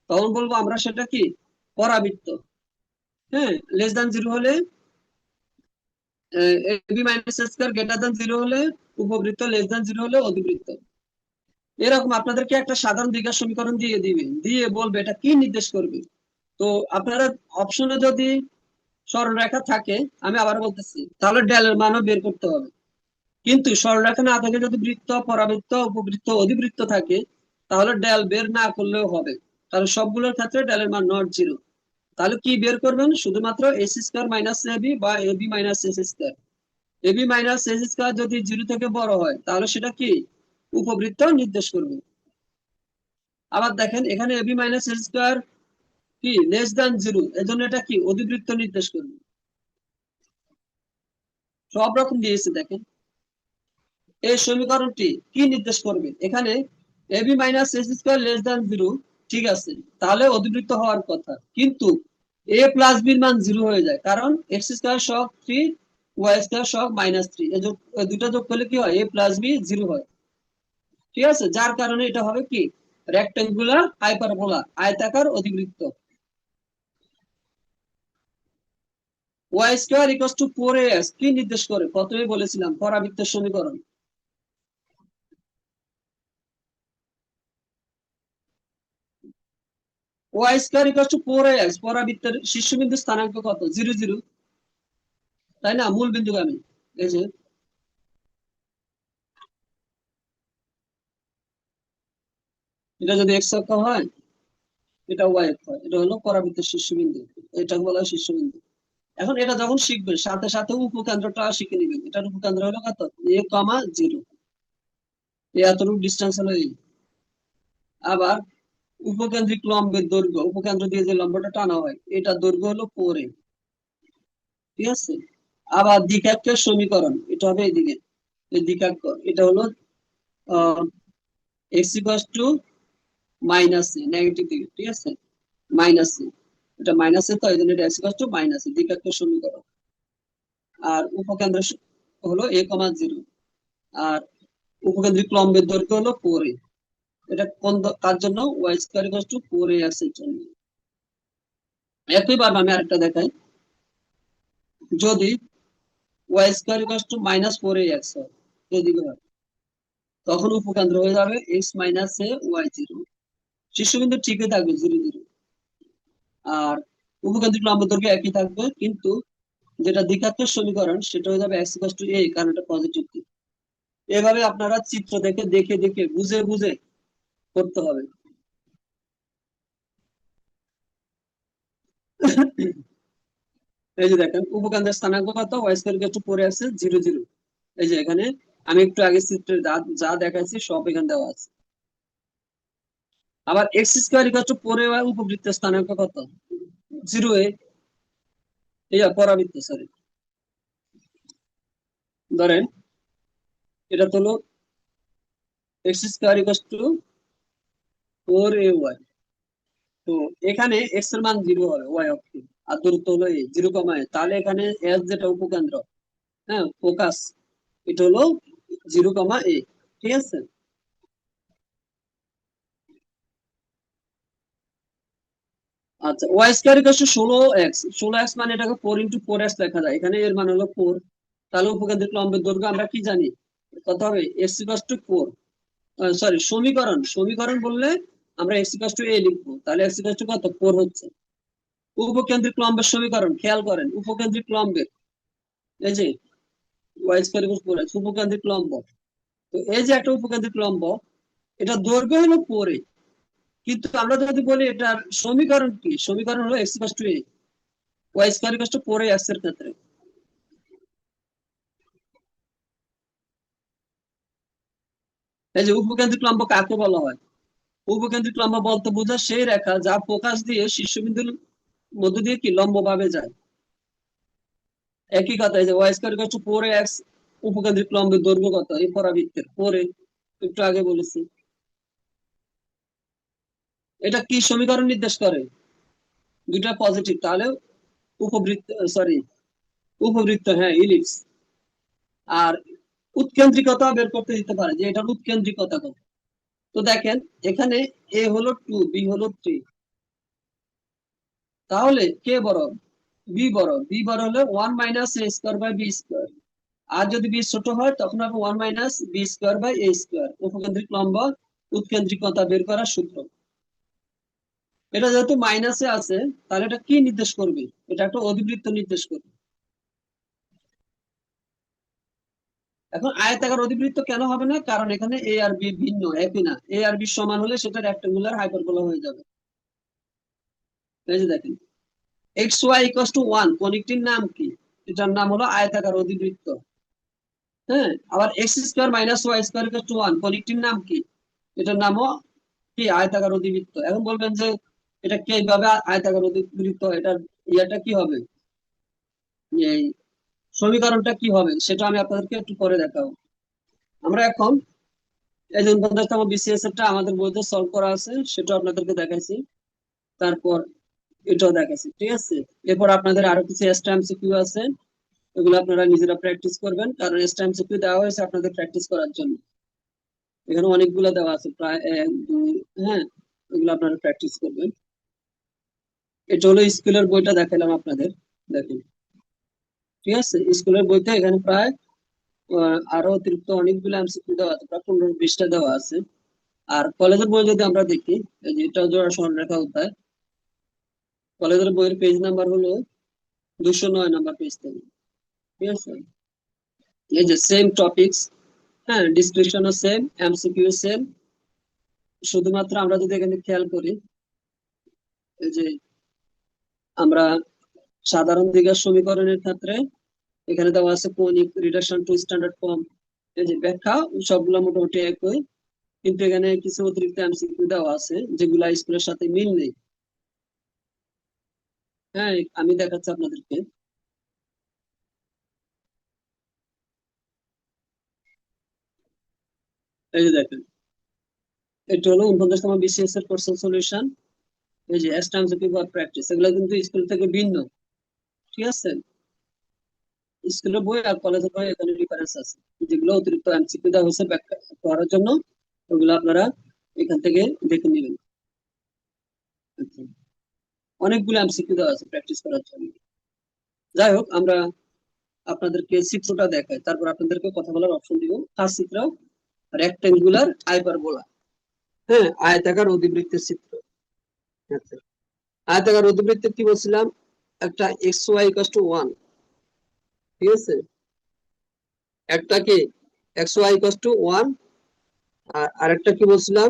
তখন বলবো আমরা সেটা কি পরাবৃত্ত। হ্যাঁ, লেস দ্যান 0 হলে AB minus square, greater than 0 হলে উপবৃত্ত, লেস দ্যান 0 হলে অধিবৃত্ত। এরকম আপনাদেরকে একটা সাধারণ দ্বিঘাত সমীকরণ দিয়ে দিবে, দিয়ে বলবে এটা কি নির্দেশ করবে। তো আপনারা অপশনে যদি সরলরেখা থাকে, আমি আবার বলতেছি, তাহলে ডেলের মানও বের করতে হবে। কিন্তু সরলরেখা না থাকে, যদি বৃত্ত, পরাবৃত্ত, উপবৃত্ত, অধিবৃত্ত থাকে, তাহলে ডেল বের না করলেও হবে, কারণ সবগুলোর ক্ষেত্রে ডেলের মান নট 0। তাহলে কি বের করবেন, শুধুমাত্র এস স্কোয়ার মাইনাস এবি বা AB minus S square. AB minus S square যদি 0 থেকে বড় হয় তাহলে সেটা কি উপবৃত্ত নির্দেশ করবে। আবার দেখেন এখানে এবি মাইনাস এস স্কোয়ার কি লেস দ্যান জিরো, এজন্য এটা কি অধিবৃত্ত নির্দেশ করবে। সব রকম দিয়েছে দেখেন। এই সমীকরণটি কি নির্দেশ করবে এখানে, AB minus S square less than zero, ঠিক আছে, তাহলে অধিবৃত্ত হওয়ার কথা, কিন্তু এ প্লাস বির মান জিরো হয়ে যায়, কারণ এক্স স্কোয়ার সহ থ্রি, ওয়াই স্কোয়ার সহ মাইনাস থ্রি, এই দুটো যোগ করলে কি হয়, এ প্লাস বি জিরো হয়, ঠিক আছে, যার কারণে এটা হবে কি রেক্টেঙ্গুলার হাইপারবোলা, আয়তাকার অধিবৃত্ত। Y square equals to 4ax কি নির্দেশ করে, প্রথমে বলেছিলাম পরাবৃত্তের সমীকরণ। Y square equals to 4ax, পরাবৃত্তের শীর্ষবিন্দু স্থানাঙ্ক কত, 0 0, তাই না, মূল বিন্দুগামী। এই যে এটা যদি এক্স অক্ষ হয়, এটা ওয়াই অক্ষ হয়, এটা হলো পরাবৃত্তের শীর্ষবিন্দু, এটা বলা হয় শীর্ষবিন্দু। এখন এটা যখন শিখবে সাথে সাথে উপকেন্দ্রটা শিখে নিবেন, এটার উপকেন্দ্র হলো কত, এ কমা জিরো, এতটুকু ডিস্টেন্স হলো এই। আবার উপকেন্দ্রিক লম্বের দৈর্ঘ্য, উপকেন্দ্র দিয়ে যে লম্বটা টানা হয়, এটা দৈর্ঘ্য হলো 4a, ঠিক আছে। আবার দ্বিঘাক্ষের সমীকরণ, এটা হবে এইদিকে, এই দ্বিঘাক্ষ, এটা হলো x equals to minus c, negative দিকে, ঠিক আছে, মাইনাস সি, এটা মাইনাস এ, তো এই জন্য এটা x equals to minus c, দ্বিঘাক্ষের সমীকরণ। আর উপকেন্দ্র হলো এ কমা জিরো, আর উপকেন্দ্রিক লম্বের দৈর্ঘ্য হলো 4a, এটা কোন কার জন্য, Y square equals to 4ax এর জন্য। একইভাবে আমি আরেকটা দেখাই, যদি Y square equals to minus 4ax হয়, এদিকে হয়, তখন উপকেন্দ্র হয়ে যাবে X minus A Y zero, শীর্ষবিন্দু ঠিকই থাকবে 0 0, আর উপকেন্দ্রিক লম্ব দৈর্ঘ্য একই থাকবে, কিন্তু যেটা দ্বিঘাতের সমীকরণ সেটা হয়ে যাবে এক্স ইকুয়ালস টু এ, কারণ এটা পজিটিভ দিক। এভাবে আপনারা চিত্র দেখে দেখে দেখে বুঝে বুঝে করতে হবে। এই যে দেখেন উপকেন্দ্রের স্থানাঙ্ক কত, ওয়াই স্কয়ার ইকুয়াল টু 4 আছে 0 0, এই যে এখানে আমি একটু আগে চিত্রে যা যা দেখাচ্ছি সব এখানে দেওয়া আছে। আবার X square equal two 4a, উপবৃত্তের স্থানাঙ্ক কত, 0a, এই পরাবৃত্ত, সরি, ধরেন এটা তো হলো X square equal two 4ay, তো এখানে এক্স এর মান 0 হবে ওয়াই অক্ষে, আর দূরত্ব হলো এ 0, তাহলে এখানে এস যেটা উপকেন্দ্র, হ্যাঁ ফোকাস, এটা হলো 0, a, ঠিক আছে। আচ্ছা, Y square equal two 16x, 16x মানে এটাকে 4 × 4x লেখা যায়, এখানে এর মান হলো 4, তাহলে উপকেন্দ্রিক লম্বের দৈর্ঘ্য আমরা কি জানি, কত হবে, এক্স ইকুয়াল টু 4, সরি সমীকরণ, সমীকরণ বললে আমরা এক্স ইকুয়াল টু এ লিখবো, তাহলে এক্স ইকুয়াল টু কত, 4 হচ্ছে। উপকেন্দ্রিক লম্বের সমীকরণ খেয়াল করেন, উপকেন্দ্রিক লম্বের, এই যে Y square equal to 4x, উপকেন্দ্রিক লম্ব, তো এই যে একটা উপকেন্দ্রিক লম্ব, এটা দৈর্ঘ্য হলো 4a, কিন্তু আমরা যদি বলি এটার সমীকরণ কি, সমীকরণ হলো X equal to A, Y square equal to 4ax এর ক্ষেত্রে। এই যে উপকেন্দ্রিক লম্ব কাকে বলা হয়, উপকেন্দ্রিক লম্ব বলতে বোঝায় সেই রেখা যা ফোকাস দিয়ে শীর্ষবিন্দুর মধ্য দিয়ে কি লম্ব ভাবে যায়। একই কথা, এই যে Y square equal to 4ax, উপকেন্দ্রিক লম্বের দৈর্ঘ্য কত, এই পরাবৃত্তের 4a, একটু আগে বলেছি। এটা কি সমীকরণ নির্দেশ করে, দুইটা পজিটিভ, তাহলে উপবৃত্ত, সরি উপবৃত্ত, হ্যাঁ ইলিপস। আর উৎকেন্দ্রিকতা বের করতে দিতে পারে যে এটার উৎকেন্দ্রিকতা কত, তো দেখেন এখানে এ হলো 2, বি হলো 3, তাহলে কে বড়, বি বড়, বি বড় হলে 1 - a² / b², আর যদি বি ছোট হয় তখন হবে 1 - b² / a², উপকেন্দ্রিক লম্ব উৎকেন্দ্রিকতা বের করার সূত্র। এটা যেহেতু মাইনাসে আছে, তাহলে এটা কি নির্দেশ করবে, এটা একটা অধিবৃত্ত নির্দেশ করবে। এখন আয়তাকার অধিবৃত্ত কেন হবে না, কারণ এখানে এ আর বি ভিন্ন, একই না, এ আর বি সমান হলে সেটা রেক্টেঙ্গুলার হাইপারবোলা হয়ে যাবে। এই যে দেখেন এক্স ওয়াই ইকুয়াল টু 1 কনিকটির নাম কি, এটার নাম হলো আয়তাকার অধিবৃত্ত। হ্যাঁ, আবার X square minus Y square equal to 1 কনিকটির নাম কি, এটার নামও কি আয়তাকার অধিবৃত্ত। এখন বলবেন যে এটা কিভাবে আয়তাকার অতিবৃত্ত, এটার ইয়াটা কি হবে, এই সমীকরণটা কি হবে সেটা আমি আপনাদেরকে একটু পরে দেখাবো। আমরা এখন এই যে 49তম বিসিএস এরটা আমাদের বইতে সলভ করা আছে, সেটা আপনাদেরকে দেখাইছি। তারপর এটাও দেখাইছি, ঠিক আছে। এরপর আপনাদের আরো কিছু এক্সট্রা এমসিকিউ আছে, এগুলো আপনারা নিজেরা প্র্যাকটিস করবেন, কারণ এক্সট্রা এমসিকিউ দেওয়া হয়েছে আপনাদের প্র্যাকটিস করার জন্য। এখানে অনেকগুলো দেওয়া আছে, প্রায় এক দুই, হ্যাঁ, এগুলো আপনারা প্র্যাকটিস করবেন। এটা হলো স্কুলের বইটা দেখালাম আপনাদের, দেখেন, ঠিক আছে। স্কুলের বইতে এখানে প্রায় আরো অতিরিক্ত অনেকগুলো এমসিকিউ দেওয়া আছে, প্রায় 15-20টা দেওয়া আছে। আর কলেজের বই যদি আমরা দেখি, এই যে এটা জোড়া সরলরেখা অধ্যায়, কলেজের বইয়ের পেজ নাম্বার হলো 209 নাম্বার পেজ থেকে, ঠিক আছে। এই যে সেম টপিকস, হ্যাঁ, ডিসক্রিপশনও সেম, এমসিকিউ সেম। শুধুমাত্র আমরা যদি এখানে খেয়াল করি, এই যে আমরা সাধারণ দিকের সমীকরণের ক্ষেত্রে এখানে দেওয়া আছে কৌণিক, রিডাকশন টু স্ট্যান্ডার্ড ফর্ম, এই যে ব্যাখ্যা, সবগুলো মোটামুটি একই। কিন্তু এখানে কিছু অতিরিক্ত এমসিকিউ দেওয়া আছে যেগুলা স্কুলের সাথে মিল নেই। হ্যাঁ, আমি দেখাচ্ছি আপনাদেরকে। এই যে দেখেন, এটা হলো 49তম বিসিএস এর কোশ্চেন সলিউশন। এই যে এক্সট্রা এমসিকিউ বা প্র্যাকটিস, এগুলো কিন্তু স্কুল থেকে ভিন্ন, ঠিক আছে। স্কুলের বই আর কলেজের বই এখানে ডিফারেন্স আছে, যেগুলো অতিরিক্ত এমসিকিউ দেওয়া হয়েছে ব্যাখ্যা করার জন্য, ওগুলো আপনারা এখান থেকে দেখে নেবেন। আচ্ছা, অনেকগুলো এমসিকিউ দেওয়া আছে প্র্যাকটিস করার জন্য। যাই হোক, আমরা আপনাদেরকে চিত্রটা দেখাই, তারপর আপনাদেরকে কথা বলার অপশন দিব। ফার্স্ট চিত্র, রেক্টেঙ্গুলার হাইপারবোলা, হ্যাঁ, আয়তাকার অধিবৃত্তের চিত্র। আচ্ছা, আয়তাকার অধিবৃত্তে কি বলছিলাম, একটা এক্স ওয়াই ইকুয়াল টু 1, ঠিক আছে। একটা কি এক্স ওয়াই ইকুয়াল টু 1, আর আরেকটা কি বলছিলাম,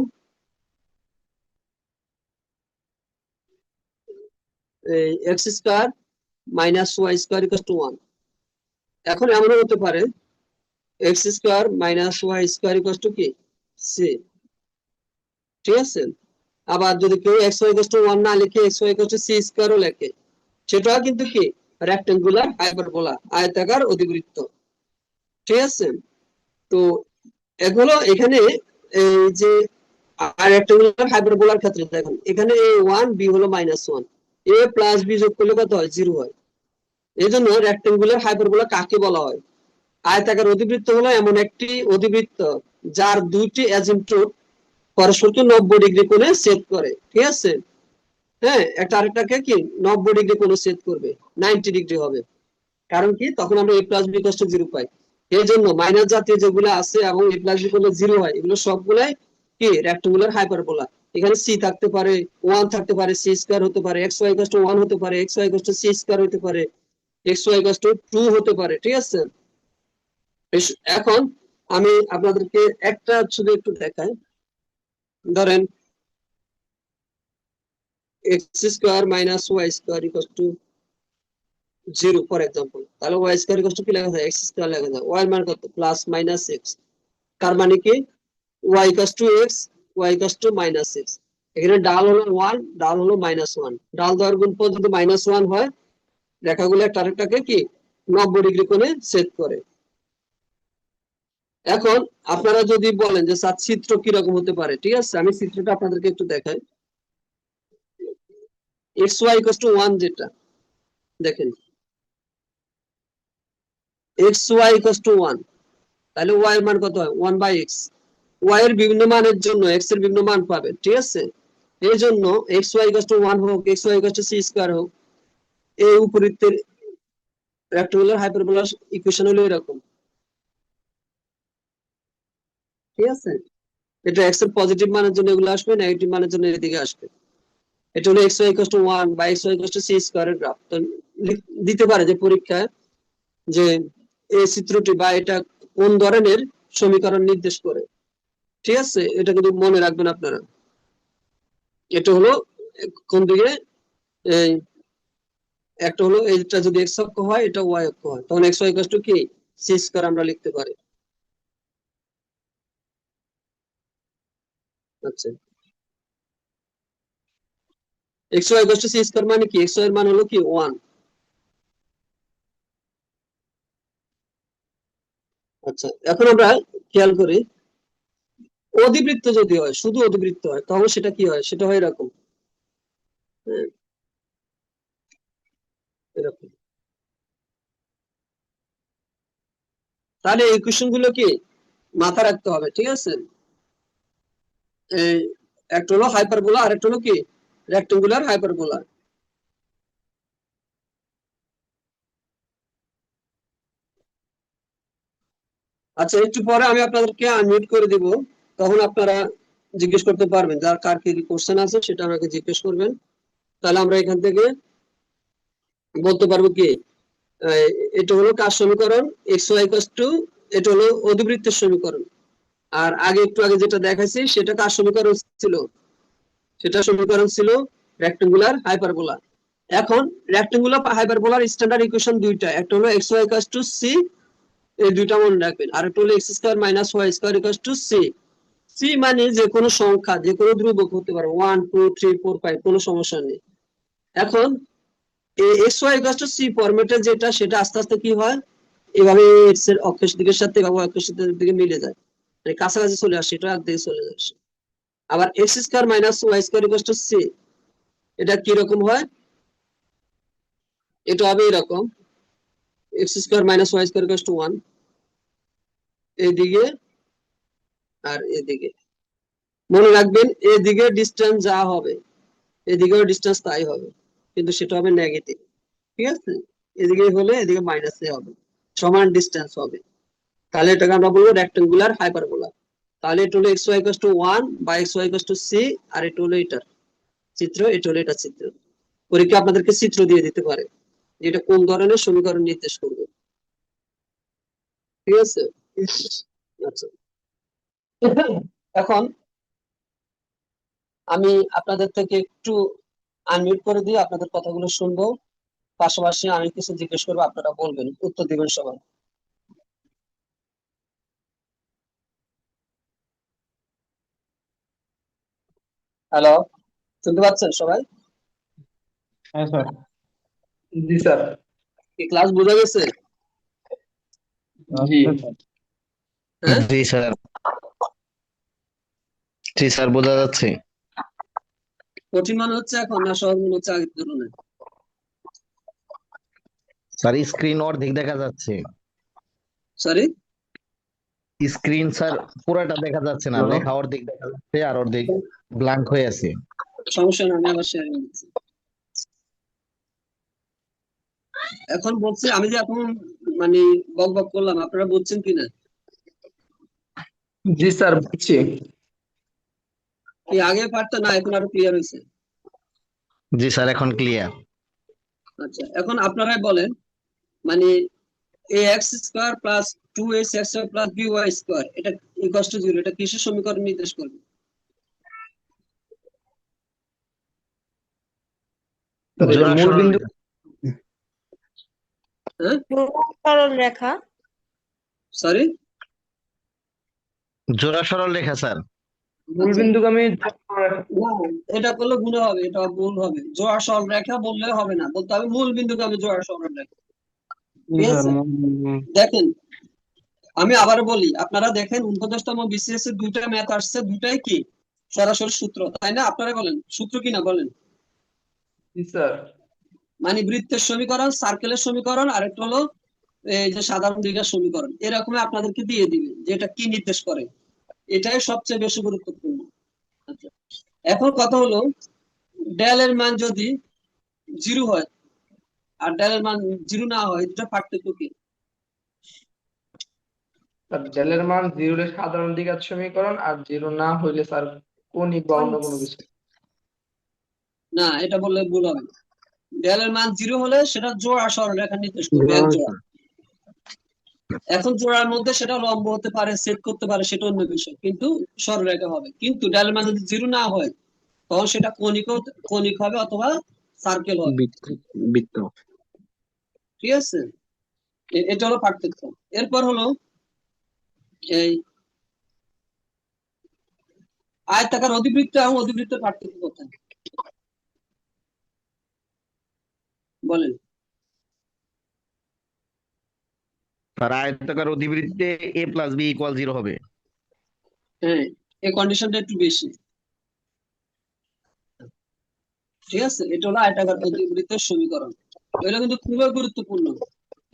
X square minus Y square equal to 1। এখন এমনও হতে পারে X square minus Y square equal to কি সি, ঠিক আছে। আবার যদি কেউ এক্স ওয়াই ইকুয়াল টু 1 না লিখে x Y equal to c স্কয়ারও লেখে, সেটাও কিন্তু কি রেক্টেঙ্গুলার হাইপারবোলা, আয়তাকার অধিবৃত্ত, ঠিক আছে। তো এগুলো এখানে এই যে রেক্টেঙ্গুলার হাইপারবোলার ক্ষেত্রে দেখুন, এখানে এ 1, বি হলো -1, এ প্লাস বি যোগ করলে কত হয়, 0 হয়। এই জন্য রেক্টেঙ্গুলার হাইপারবোলা কাকে বলা হয়, আয়তাকার অধিবৃত্ত হলো এমন একটি অধিবৃত্ত যার দুইটি অ্যাজিমুথ পরস্পরকে 90 ডিগ্রি কোণে ছেদ করে, ঠিক আছে। হ্যাঁ, একটা আরেকটাকে কি 90 ডিগ্রি কোণে ছেদ করবে, 90 ডিগ্রি হবে। কারণ কি, তখন আমরা a plus B equal to 0 পাই। এই জন্য মাইনাস জাতীয় যেগুলো আছে এবং a প্লাস বি করলে 0 হয়, এগুলো সবগুলাই কি রেক্টেঙ্গুলার হাইপারবোলা। এখানে সি থাকতে পারে, 1 থাকতে পারে, সি স্কয়ার হতে পারে, এক্স ওয়াই ইকুয়াল টু 1 হতে পারে, X Y equal to C square হতে পারে, এক্স ওয়াই ইকুয়াল টু 2 হতে পারে, ঠিক আছে। এখন আমি আপনাদেরকে একটা শুধু একটু দেখাই, ধরেন X square minus Y square equal to 0 for example, তাহলে ওয়াই স্কয়ার ইকুয়াল টু কি লেখা যায়, এক্স স্কয়ার লেখা যায়। ওয়াই এর মান কত, প্লাস মাইনাস এক্স, তার মানে কি Y equal to X, Y equal to minus X. এখানে ডাল হলো 1, ডাল হলো -1, ডাল দেওয়ার গুণফল যদি -1 হয়, রেখাগুলো একটা আরেকটাকে কি 90 ডিগ্রি কোণে ছেদ করে। এখন আপনারা যদি বলেন যে স্যার চিত্র কিরকম হতে পারে, ঠিক আছে, আমি চিত্রটা আপনাদেরকে একটু দেখাই। এক্স ওয়াই ইকুয়াল টু 1 যেটা, দেখেন এক্স ওয়াই ইকুয়াল টু 1, তাহলে ওয়াই এর মান কত হয়, 1/x। ওয়াই এর বিভিন্ন মানের জন্য এক্স এর বিভিন্ন মান পাবেন, ঠিক আছে। এই জন্য এক্স ওয়াই ইকুয়াল টু 1 হোক, X Y equal to C square হোক, এই উপবৃত্তের রেক্টেঙ্গুলার হাইপারবোলার ইকুয়েশন হলো এরকম, ঠিক আছে। এটা এক্স এর পজিটিভ মানের জন্য এগুলো আসবে, নেগেটিভ মানের জন্য এদিকে আসবে। এটা হলো এক্স ওয়াই ইকুয়াল টু 1 বা x Y equal to c স্কয়ারের গ্রাফ। তো দিতে পারে যে পরীক্ষায়, যে এই চিত্রটি বা এটা কোন ধরনের সমীকরণ নির্দেশ করে, ঠিক আছে। এটা কিন্তু মনে রাখবেন আপনারা। এটা হলো কোন দিকে, এই একটা হলো এটা যদি এক্স অক্ষ হয়, এটা ওয়াই অক্ষ হয়, তখন এক্স ওয়াই ইকুয়াল টু কি সি স্কয়ার আমরা লিখতে পারি। আচ্ছা, X Y equal to C square মানে কি, এক্স ওয়াই এর মান হলো কি 1। আচ্ছা, এখন আমরা খেয়াল করি অধিবৃত্ত যদি হয়, শুধু অধিবৃত্ত হয়, তাহলে সেটা কি হয়, সেটা হয় এরকম, হ্যাঁ, এরকম। তাহলে এই কোশ্চেন গুলো কি মাথা রাখতে হবে, ঠিক আছে। এই একটা হলো হাইপারবোলা আর একটা হলো কি রেক্টেঙ্গুলার হাইপারবোলা। আচ্ছা, একটু পরে আমি আপনাদেরকে আনমিউট করে দিব, তখন আপনারা জিজ্ঞেস করতে পারবেন, যার কার কি কোশ্চেন আছে সেটা আমাকে জিজ্ঞেস করবেন। তাহলে আমরা এখান থেকে বলতে পারবো কি আহ, এটা হলো কার সমীকরণ, এক্স ওয়াই ইকুয়াল টু, এটা হলো অধিবৃত্তের সমীকরণ। আর আগে একটু আগে যেটা দেখাইছি সেটা কার সমীকরণ ছিল, সেটা সমীকরণ ছিল রেক্টেঙ্গুলার হাইপারবোলা। এখন রেক্টেঙ্গুলার হাইপারবোলার স্ট্যান্ডার্ড ইকুয়েশন দুইটা, একটা হলো X Y equal to C, এই দুইটা মনে রাখবেন, আর একটা হলো X square minus Y square equal to C. C মানে যে কোনো সংখ্যা, যে কোনো ধ্রুবক হতে পারে, 1 2 3 4 5, কোনো সমস্যা নেই। এখন X Y equal to C ফরম্যাটে যেটা, সেটা আস্তে আস্তে কি হয়, এভাবে এক্স এর অক্ষের দিকের সাথে এভাবে অক্ষের দিকে মিলে যায়, মানে কাছাকাছি চলে আসে, এটা একদিকে চলে আসে। আবার X square minus Y square equal to C, এটা কি রকম হয়, এটা হবে এরকম, X square minus Y square equal to 1, এইদিকে আর এদিকে। মনে রাখবেন এদিকে ডিস্টেন্স যা হবে এদিকেও ডিস্টেন্স তাই হবে, কিন্তু সেটা হবে নেগেটিভ, ঠিক আছে। এদিকে হলে এদিকে মাইনাসে হবে, সমান ডিস্টেন্স হবে। তাহলে এটাকে আমরা বলবো রেক্টেঙ্গুলার হাইপারবোলা। তাহলে এটা হলো এক্স ওয়াই ইকুয়াল টু 1 বা x Y equal to c, আর এটা হলো এটার চিত্র, এটা হলো এটা চিত্র। পরীক্ষা আপনাদেরকে চিত্র দিয়ে দিতে পারে যে এটা কোন ধরনের সমীকরণ নির্দেশ করবে, ঠিক আছে। আচ্ছা, এখন আমি আপনাদের থেকে একটু আনমিউট করে দিয়ে আপনাদের কথাগুলো শুনবো, পাশাপাশি আমি কিছু জিজ্ঞেস করবো, আপনারা বলবেন, উত্তর দিবেন সবাই। হ্যালো, শুনতে পাচ্ছেন সবাই? হ্যাঁ স্যার। জি স্যার। কি ক্লাস বোঝা গেছে? জি আচ্ছা স্যার। হ্যাঁ, জি স্যার, জি স্যার, বোঝা যাচ্ছে। কঠিন মনে হচ্ছে এখন না সহজ মনে হচ্ছে আগের তুলনায়? স্যার স্ক্রিন অর্ধেক দেখা যাচ্ছে। সরি, স্ক্রিন স্যার পুরোটা দেখা যাচ্ছে না, হ্যালো। লেখা অর্ধেক দেখা যাচ্ছে আর অর্ধেক ব্ল্যাঙ্ক হয়ে আছে। সমস্যা না, আমি আবার শেয়ারিং দিচ্ছি। এখন বলছি আমি যে এখন মানে বক বক করলাম, আপনারা বুঝছেন কিনা? জি স্যার, বুঝছি। কি আগে পারতো না, এখন আরো ক্লিয়ার হয়েছে? জি স্যার, এখন ক্লিয়ার। আচ্ছা, এখন আপনারাই বলেন, মানে a x square plus 2 x plus B Y square, এটা ইকুয়াল টু 0, এটা কিসের সমীকরণ নির্দেশ করবে? স্যার, এটা জোড়া মূল সরল বিন্দু। রেখা। হ্যাঁ, সরল রেখা। সরি, জোড়া সরল রেখা স্যার। মূল আচ্ছা, বিন্দুগামী। না, এটা করলে ভুল হবে, এটা ভুল হবে, জোড়া সরল রেখা বললে হবে না, বলতে হবে মূল বিন্দুকে আমি জোড়া সরল রেখা, জি ঠিক স্যার, আছে। মূল বিন্দু। দেখেন, আমি আবার বলি, আপনারা দেখেন 49তম বিসিএস এর দুইটা ম্যাথ আসছে, দুটাই কি সরাসরি সূত্র, তাই না? আপনারা বলেন সূত্র কি না বলেন। জি স্যার। মানে বৃত্তের সমীকরণ, সার্কেলের সমীকরণ, আর একটা হলো এই যে সাধারণ দ্বিঘাত সমীকরণ, এরকম আপনাদেরকে দিয়ে দিবে যে এটা কি নির্দেশ করে, এটাই সবচেয়ে বেশি গুরুত্বপূর্ণ। আচ্ছা, এখন কথা হলো ডেল এর মান যদি 0 হয় আর ডেল এর মান 0 না হয়, এটা পার্থক্য কি? স্যার, ডেলের মান 0 হলে সাধারণ দ্বিঘাত সমীকরণ, আর 0 না হইলে স্যার কৌণিক বা অন্য কোনো কিছু। না, এটা বললে ভুল হবে। ডেল এর মান 0 হলে সেটা জোড়া সরলরেখা নির্দেশ করবে, এক জোড়া। এখন জোড়ার মধ্যে সেটা লম্ব হতে পারে, সেট করতে পারে, সেটা অন্য বিষয়, কিন্তু সরলরেখা হবে। কিন্তু ডেল এর মান যদি 0 না হয়, তখন সেটা কনিক হবে অথবা সার্কেল হবে, বৃত্ত। বৃত্ত। ঠিক আছে। এটা হলো পার্থক্য। এরপর হলো এই আয়তাকার অধিবৃত্ত এবং অধিবৃত্তের পার্থক্য কোথায়? বলেন। আর আয়তাকার অধিবৃত্তে a প্লাস বি ইকুয়াল 0 হবে। হ্যাঁ, এই কন্ডিশনটা একটু বেশি, ঠিক আছে? এটা হলো আয়তাকার অধিবৃত্তের সমীকরণ, এটা কিন্তু খুবই গুরুত্বপূর্ণ।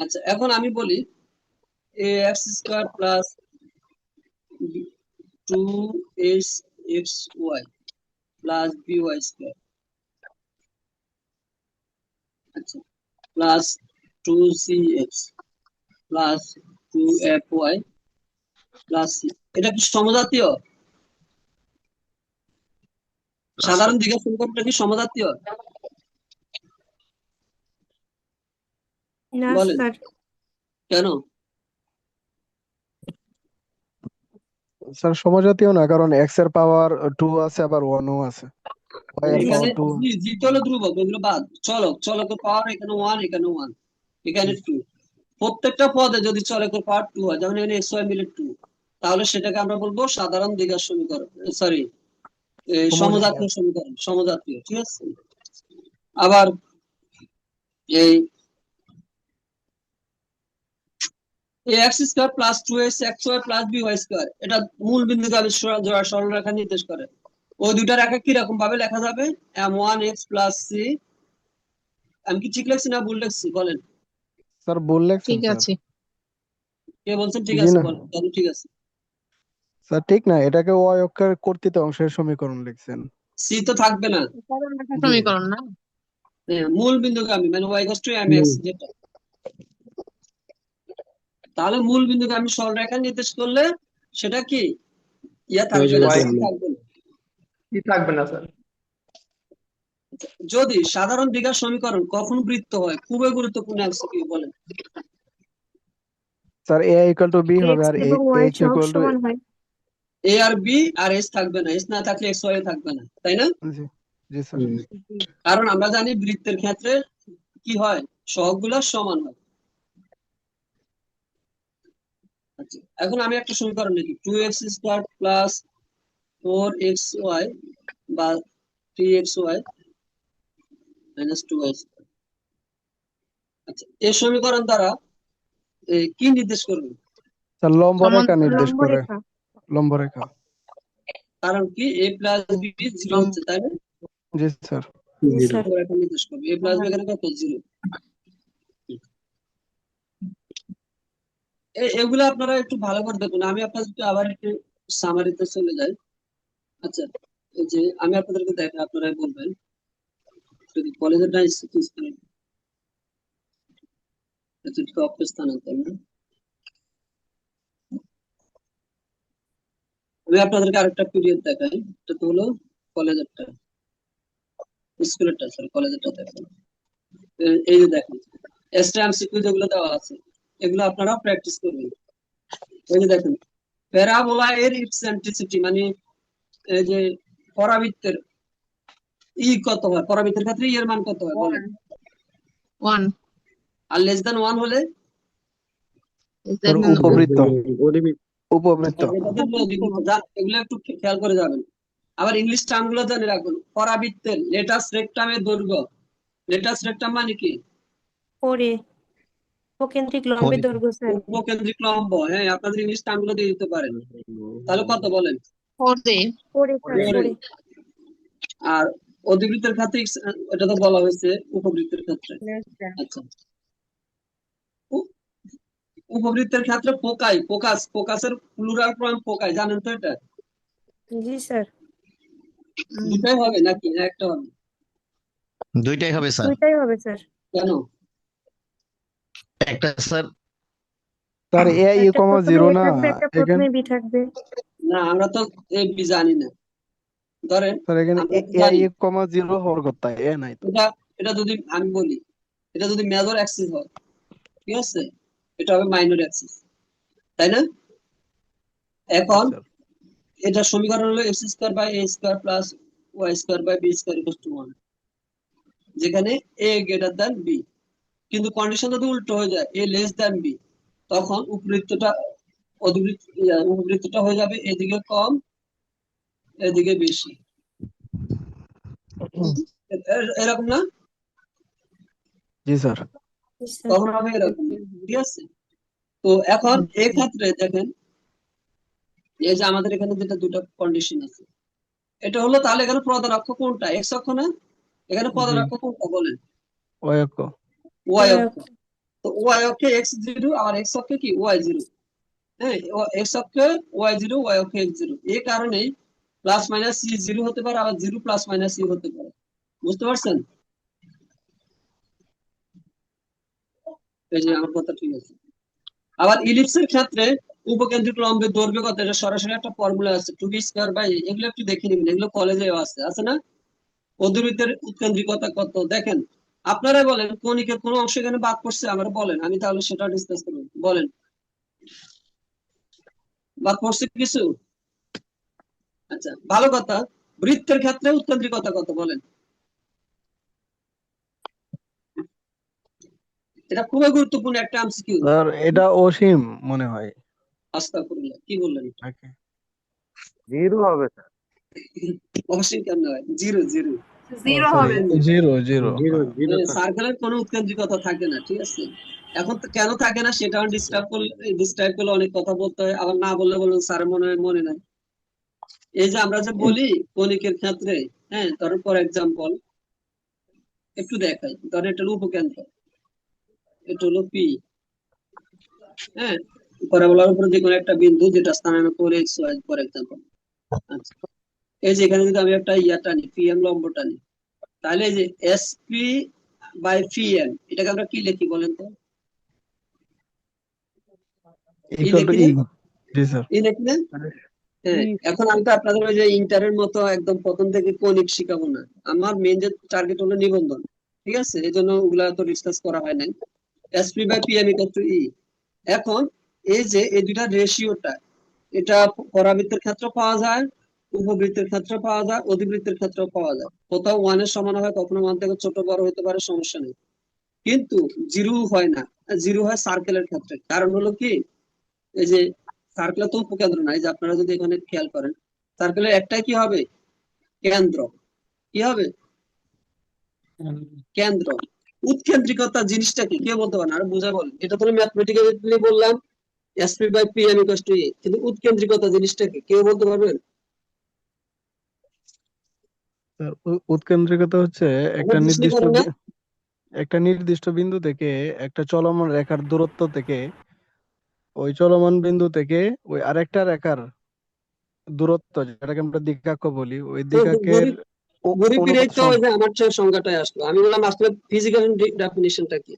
আচ্ছা, এখন আমি বলি a x square plus 2xy plus by square, আচ্ছা, plus 2cx plus 2fy plus c, এটা কি সমজাতীয়? সাধারণ দ্বিঘাত সমীকরণটা কি সমজাতীয়? না বলেন স্যার, কেন? স্যার সমজাতীয় না, কারণ এক্স এর পাওয়ার 2 আছে, আবার 1 ও আছে। y এর এখানে পাওয়ার 2। জি তো হলো ধ্রুবক, ওগুলো বাদ। চলকের পাওয়ার এখানে 1, এখানে 1, এখানে 2। প্রত্যেকটা পদে যদি চলকের পাওয়ার 2 হয়, যেমন এখানে xy মিলে 2, তাহলে সেটাকে আমরা বলবো সাধারণ দ্বিঘাত সমীকরণ, সরি সমজাতীয় সমীকরণ, সমজাতীয়, ঠিক আছে? আবার এই X square plus 2xy plus by square, এটা মূল বিন্দুকে আমি জোড়া সরলরেখা নির্দেশ করে। ওই দুইটা রেখা কিরকম ভাবে লেখা যাবে? m1x প্লাস c, আমি কি ঠিক লিখছি না ভুল লিখছি বলেন? স্যার ভুল লেখছেন ঠিক স্যার। আছে। কে বলছেন ঠিক জি আছে? না বলেন কেন ঠিক আছে? স্যার, ঠিক না, এটাকে y অক্ষের কর্তৃত অংশের সমীকরণ লিখছেন। সি তো থাকবে না। জি সমীকরণ না। হ্যাঁ, মূল বিন্দুগামী মানে y = mx যেটা, তাহলে মূল বিন্দুগামী সরলরেখা নির্দেশ করলে সেটা কি ইয়া থাকবে না, y সি থাকবে না। কি থাকবে না স্যার? যদি সাধারণ দ্বিঘাত সমীকরণ কখন বৃত্ত হয়, খুবই গুরুত্বপূর্ণ এমসিকিউ, বলেন। Sir a equal to b হবে, এক্স আর এবং ওয়াই h সব ইকুয়াল টু। সমান হয়। এ আর বি আর এস থাকবে না, এস না থাকলে এক্স ওয়াই থাকবে না, তাই না? জি জি স্যার। কারণ আমরা জানি বৃত্তের ক্ষেত্রে কি হয়, সহগগুলো সমান হয়। আচ্ছা, এখন আমি একটা সমীকরণ লিখি, 2x² প্লাস 4xy বা 3xy মাইনাস 2y। আচ্ছা, এই সমীকরণ দ্বারা কি নির্দেশ করবে? স্যার লম্ব রেখা নির্দেশ লম্ব করে। রেখা। লম্ব রেখা। কারণ কি a প্লাস বি 0 হচ্ছে, তাই না? জি স্যার। জি স্যার। লম্ব রেখা নির্দেশ করবে, a প্লাস বি এখানে কত? 0। এগুলো আপনারা একটু ভালো করে দেখুন, আমি আপনাদেরকে আবার একটু সামারিতে চলে যাই। আচ্ছা, এই যে আমি আপনাদেরকে দেখাই, আপনারা বলবেন যদি কলেজের না স্থানে স্থানান্তর না। আমি আপনাদেরকে আরেকটা পিডিএফ দেখাই, এটা তো হলো কলেজেরটা, স্কুলেরটা সরি, কলেজেরটা দেখেন। এই যে দেখেন এক্সট্রা এমসিকিউ যেগুলো দেওয়া আছে, এগুলো আপনারা প্র্যাকটিস করবেন। এই যে দেখেন প্যারাবোলা এর ইকসেন্ট্রিসিটি মানে এই যে পরাবৃত্তের কত হয়, পরাবৃত্তের ক্ষেত্রে এর মান কত হয় বলেন? 1 আর লেস দ্যান 1 হলে স্যার উপবৃত্ত। উপবৃত্ত। এগুলো একটু খেয়াল করে যাবেন। আবার ইংলিশ টার্ম গুলো জানে রাখবেন। পরাবৃত্তের লেটাস রেক্টামের দৈর্ঘ্য, লেটাস রেক্টাম মানে কি? পরে উপকেন্দ্রিক লম্বের দৈর্ঘ্য স্যার। উপকেন্দ্রিক লম্ব, হ্যাঁ, আপনাদের ইংলিশ টার্ম গুলো দিয়ে দিতে পারেন। তাহলে কত বলেন? পরে স্যার, পরে। আর অধিবৃত্তের ক্ষেত্রে এটা তো বলা হয়েছে উপবৃত্তের ক্ষেত্রে। আচ্ছা, উপবৃত্তের ক্ষেত্রে ফোকাসের প্লুরাল ফর্ম ফোকাই, জানেন তো এটা? জি স্যার। দুটাই হবে নাকি একটা হবে? দুইটাই হবে স্যার। দুইটাই হবে স্যার। কেন? একটা স্যার স্যার a একটা কমা প্রথমে 0 এ না থাকবে, একটা এখানে। প্রথমে বি থাকবে। না, আমরা তো এই বি জানি না, ধরেন স্যার এখানে আমরা তো a জানি কমা 0 হওয়ার কথা, এ নাই তো। এটা যদি আমি বলি, এটা যদি মেজর অ্যাক্সিস হয়, ঠিক আছে, এটা হবে মাইনর অ্যাক্সিস, তাই না? এখন স্যার এটা সমীকরণ হলো x² by a² plus y² by b² equal to 1, যেখানে a গ্রেটার দ্যান b। কিন্তু কন্ডিশন যদি উল্টো হয়ে যায় a লেস দ্যান b, তখন উপবৃত্তটা হয়ে যাবে এদিকে কম এদিকে বেশি, এরকম না? জি স্যার। জি স্যার তখন হবে এরকম, ঠিক আছে? তো এখন এই ক্ষেত্রে দেখেন, এই যে আমাদের এখানে যেটা দুটো কন্ডিশন আছে, এটা হলো তাহলে এখানে প্রধান অক্ষ কোনটা, এক্স অক্ষ না? এখানে প্রধান জি অক্ষ কোনটা বলেন? অয়ক্য। ওয়াই ওয়াই অক্ষ। তো ওয়াই অক্ষে এক্স জিরো আর এক্স অক্ষে কি ওয়াই জিরো। হ্যাঁ, এক্স অক্ষে ওয়াই জিরো, ওয়াই অক্ষে এক্স জিরো, এই কারণেই প্লাস মাইনাস সি জিরো হতে পারে, আবার জিরো প্লাস মাইনাস সি হতে পারে। বুঝতে পারছেন? এই যে আমার কথা ঠিক আছে। আবার ইলিপসের ক্ষেত্রে উপকেন্দ্রিক লম্বের দৈর্ঘ্য কত, এটা সরাসরি একটা ফর্মুলা আছে, টু বি স্কয়ার বাই, এগুলো একটু দেখে নিবেন, এগুলো কলেজেও আছে, আছে না? অধিবৃত্তের উৎকেন্দ্রিকতা কত দেখেন। আপনারা বলেন কণিকের কোন অংশ এখানে বাদ পড়ছে, আমরা বলেন, আমি তাহলে সেটা ডিসকাস করব। বলেন, বাদ পড়ছে কিছু? আচ্ছা, ভালো কথা। বৃত্তের ক্ষেত্রে উৎকেন্দ্রিকতা কত বলেন? এটা খুবই গুরুত্বপূর্ণ একটা এমসিকিউ। স্যার এটা অসীম মনে হয় আস্তাগফিরুল্লাহ, কি বললেন? নাকি? জিরো হবে স্যার। অবশ্যই কেন হয়, জিরো জিরো। জিরো সরি, হবে। Zero zero. Zero zero sir. সার্কেলের কোনো উৎকেন্দ্রিকতা থাকে না, ঠিক আছে? এখন তো কেন থাকে না সেটা ডিস্টার্ব করলে অনেক কথা বলতে হয়, আবার না বললে বলুন স্যার মনে নাই। এই যে আমরা যে বলি কণিকের ক্ষেত্রে, হ্যাঁ, ধরো ফর এক্সাম্পল একটু দেখাই, ধরো এটা হলো উপকেন্দ্র, এটা হলো পি, হ্যাঁ, প্যারাবোলার উপরে যে কোনো একটা বিন্দু যেটা স্থানাঙ্ক করে এক্স ওয়াই ফর এক্সাম্পল। আচ্ছা, এই যে এখানে যদি আমি একটা ইয়া টানি, পি এম লম্ব টানি, তাহলে এই যে S P by P M, এটাকে আমরা কি লিখি বলেন তো? ই ইকুয়াল টু লিখি ই। না? জি স্যার। ই লিখি না? হ্যাঁ, এখন আমি তো আপনাদের ওই যে ইন্টারের মতো একদম প্রথম থেকে কনিক শিখাবো না, আমার মেন যে টার্গেট হলো নিবন্ধন, ঠিক আছে? এই জন্য ওগুলা তো ডিসকাস করা হয় নাই। SP by PM equal to e. এখন এই যে এই দুইটা রেশিওটা, এটা পরাবৃত্তের ক্ষেত্রে পাওয়া যায়, উপবৃত্তের ক্ষেত্রে পাওয়া যায়, অধিবৃত্তের ক্ষেত্রেও পাওয়া যায়। কোথাও ওয়ান এর সমান হয়, কখনো ওয়ান থেকে ছোট বড় হতে পারে, সমস্যা নেই। কিন্তু জিরো হয় না, জিরো হয় সার্কেলের ক্ষেত্রে। কারণ হলো কি, এই যে সার্কেলের তো উপকেন্দ্র নাই, যে আপনারা যদি এখানে খেয়াল করেন, সার্কেলের একটাই কি হবে, কেন্দ্র। কি হবে? কেন্দ্র। উৎকেন্দ্রিকতা জিনিসটা কি কে বলতে পারেন, আর বুঝা বলেন। এটা তো ম্যাথমেটিক্যালি বললাম SP by PM equal to a, কিন্তু উৎকেন্দ্রিকতা জিনিসটা কি কেউ বলতে পারবেন? স্যার, উৎকেন্দ্রিকতা হচ্ছে আমরা একটা বুঝতে নির্দিষ্ট পারি না। একটা নির্দিষ্ট বিন্দু থেকে একটা চলমান রেখার দূরত্ব থেকে, ওই চলমান বিন্দু থেকে ওই আরেকটা রেখার দূরত্ব, যেটাকে আমরা দিকাক্ষ বলি, ওই দিকাকের ঘুরে ফিরেই অনুপাত তো ওই যে আমার সংজ্ঞাটাই আসলো, আমি বললাম আসলে ফিজিক্যাল ডেফিনিশনটা কি।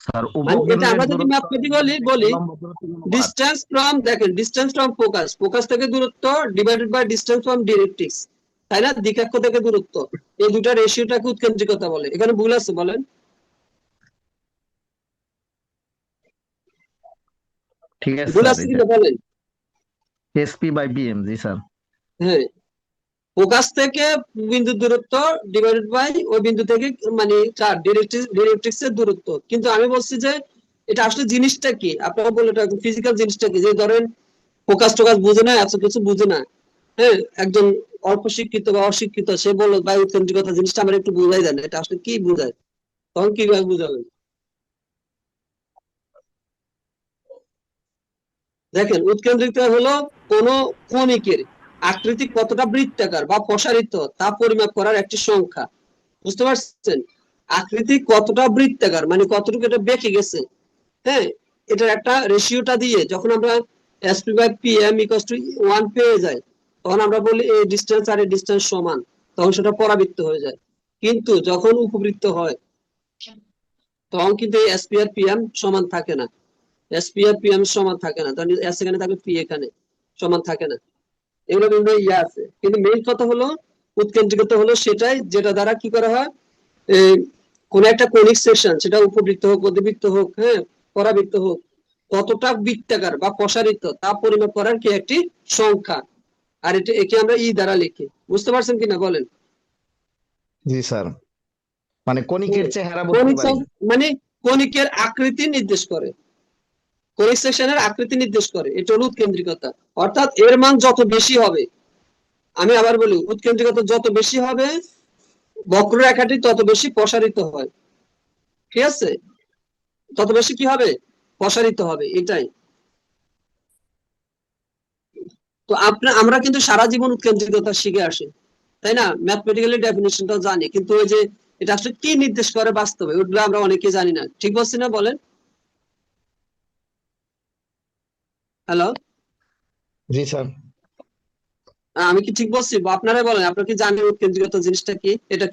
স্যার মানে এটা উপকেন্দ্রের আমরা যদি দূরত্ব ম্যাথমেটিক্যালি বলি, লম্ব দূরত্বের অনুপাত। ডিস্টেন্স ফ্রম, দেখেন ডিস্টেন্স ফ্রম ফোকাস, ফোকাস থেকে দূরত্ব divided by distance from directrix, তাই না? দিকাক্ষ থেকে দূরত্ব, এই দুটা রেশিওটাকে উৎকেন্দ্রিকতা বলে। এখানে ভুল আছে বলেন? ঠিক আছে ভুল স্যার, আছে এটা কিনা বলেন? এসপি বাই পিএম, জি স্যার। হ্যাঁ, ফোকাস থেকে বিন্দুর দূরত্ব ডিভাইডেড বাই ওই বিন্দু থেকে মানে ডাইরেক্ট্রিক্স এর দূরত্ব। কিন্তু আমি বলছি যে এটা আসলে জিনিসটা কি, আপনারা বলে এটা ফিজিক্যাল জিনিসটা কি, যে ধরেন ফোকাস টোকাস বুঝে না, এত কিছু বুঝে না, হ্যাঁ, একজন অল্প শিক্ষিত বা অশিক্ষিত সে বলল বায়ু উৎকেন্দ্রিকতা জিনিসটা আমার একটু বুঝাই দেন, এটা আসলে কি বুঝায়, তখন কিভাবে বুঝাবেন? দেখেন, উৎকেন্দ্রিকতা হলো কোন কণিকের আকৃতি কতটা বৃত্তাকার বা প্রসারিত তা পরিমাপ করার একটি সংখ্যা। বুঝতে পারছেন? আকৃতি কতটা বৃত্তাকার মানে কতটুকু এটা বেঁকে গেছে, হ্যাঁ, এটার একটা রেশিওটা দিয়ে যখন আমরা SP by PM equal to 1 পেয়ে যাই, তখন আমরা বলি এই ডিসটেন্স আর এই ডিসটেন্স সমান, তখন সেটা পরাবৃত্ত হয়ে যায়। কিন্তু যখন উপবৃত্ত হয় তখন কিন্তু এই এসপি আর পিএম সমান থাকে না, এসপি আর পিএম সমান থাকে না, তখন এস এখানে থাকবে পি এখানে, সমান থাকে না। এগুলো বিভিন্ন ইয়ে আছে, কিন্তু মেইন কথা হলো উৎকেন্দ্রিকতা হলো সেটাই যেটা দ্বারা কি করা হয়, কোন একটা কনিক সেকশন, সেটা উপবৃত্ত হোক, অধিবৃত্ত হোক, হ্যাঁ, পরাবৃত্ত হোক, কতটা বৃত্তাকার বা প্রসারিত তা পরিমাপ করার কি একটি সংখ্যা। আর এটা একে আমরা ই দ্বারা লিখি। বুঝতে পারছেন কিনা বলেন? জি স্যার, মানে কণিকের চেহারা বলতে কনিক পারি। মানে কণিকের আকৃতি নির্দেশ করে, কনিক সেকশনের আকৃতি নির্দেশ করে, এটা হলো উৎকেন্দ্রিকতা। অর্থাৎ এর মান যত বেশি হবে, আমি আবার বলি উৎকেন্দ্রিকতা যত বেশি হবে বক্ররেখাটি তত বেশি প্রসারিত হয়, ঠিক আছে, তত বেশি কি হবে, প্রসারিত হবে, এটাই। তো আমরা কিন্তু সারা জীবন উৎকেন্দ্রিকতা শিখে আসি, তাই না, ম্যাথমেটিক্যালি ডেফিনেশনটা জানি, কিন্তু ওই যে এটা আসলে কি নির্দেশ করে বাস্তবে ওগুলো আমরা অনেকে জানি না, ঠিক বলছি না বলেন? হ্যালো, জি স্যার। আমি কি ঠিক বলছি বা আপনারাই বলেন, আপনারা কি জানেন উৎকেন্দ্রিকতা জিনিসটা কি, এটা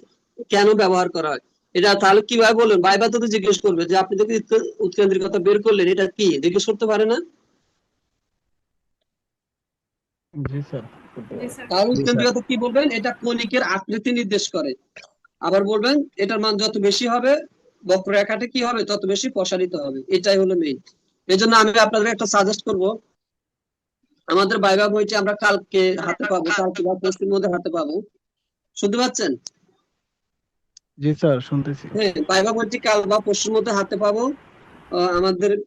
কেন ব্যবহার করা হয়? এটা তাহলে কিভাবে বলবেন, ভাইবা তো জিজ্ঞেস করবে যে আপনি তো উৎকেন্দ্রিকতা বের করলেন, এটা কি জিজ্ঞেস করতে পারে না? জি স্যার। তাহলে জি স্যার। উৎকেন্দ্রিকতা কি বলবেন, এটা কণিকের আকৃতি নির্দেশ করে। আবার বলবেন এটার মান যত বেশি হবে বক্ররেখাটা কি হবে, তত বেশি প্রসারিত হবে, এটাই হলো মেইন। এই জন্য আমি আপনাদের একটা সাজেস্ট করব, আমাদের ভাইবা বইটি আমরা কালকে হাতে পাবো, কালকে বা পরশুর মধ্যে হাতে পাবো, শুনতে পাচ্ছেন? জি স্যার, শুনতেছি। হ্যাঁ, ভাইবা বইটি কাল বা পরশুর মধ্যে হাতে পাবো।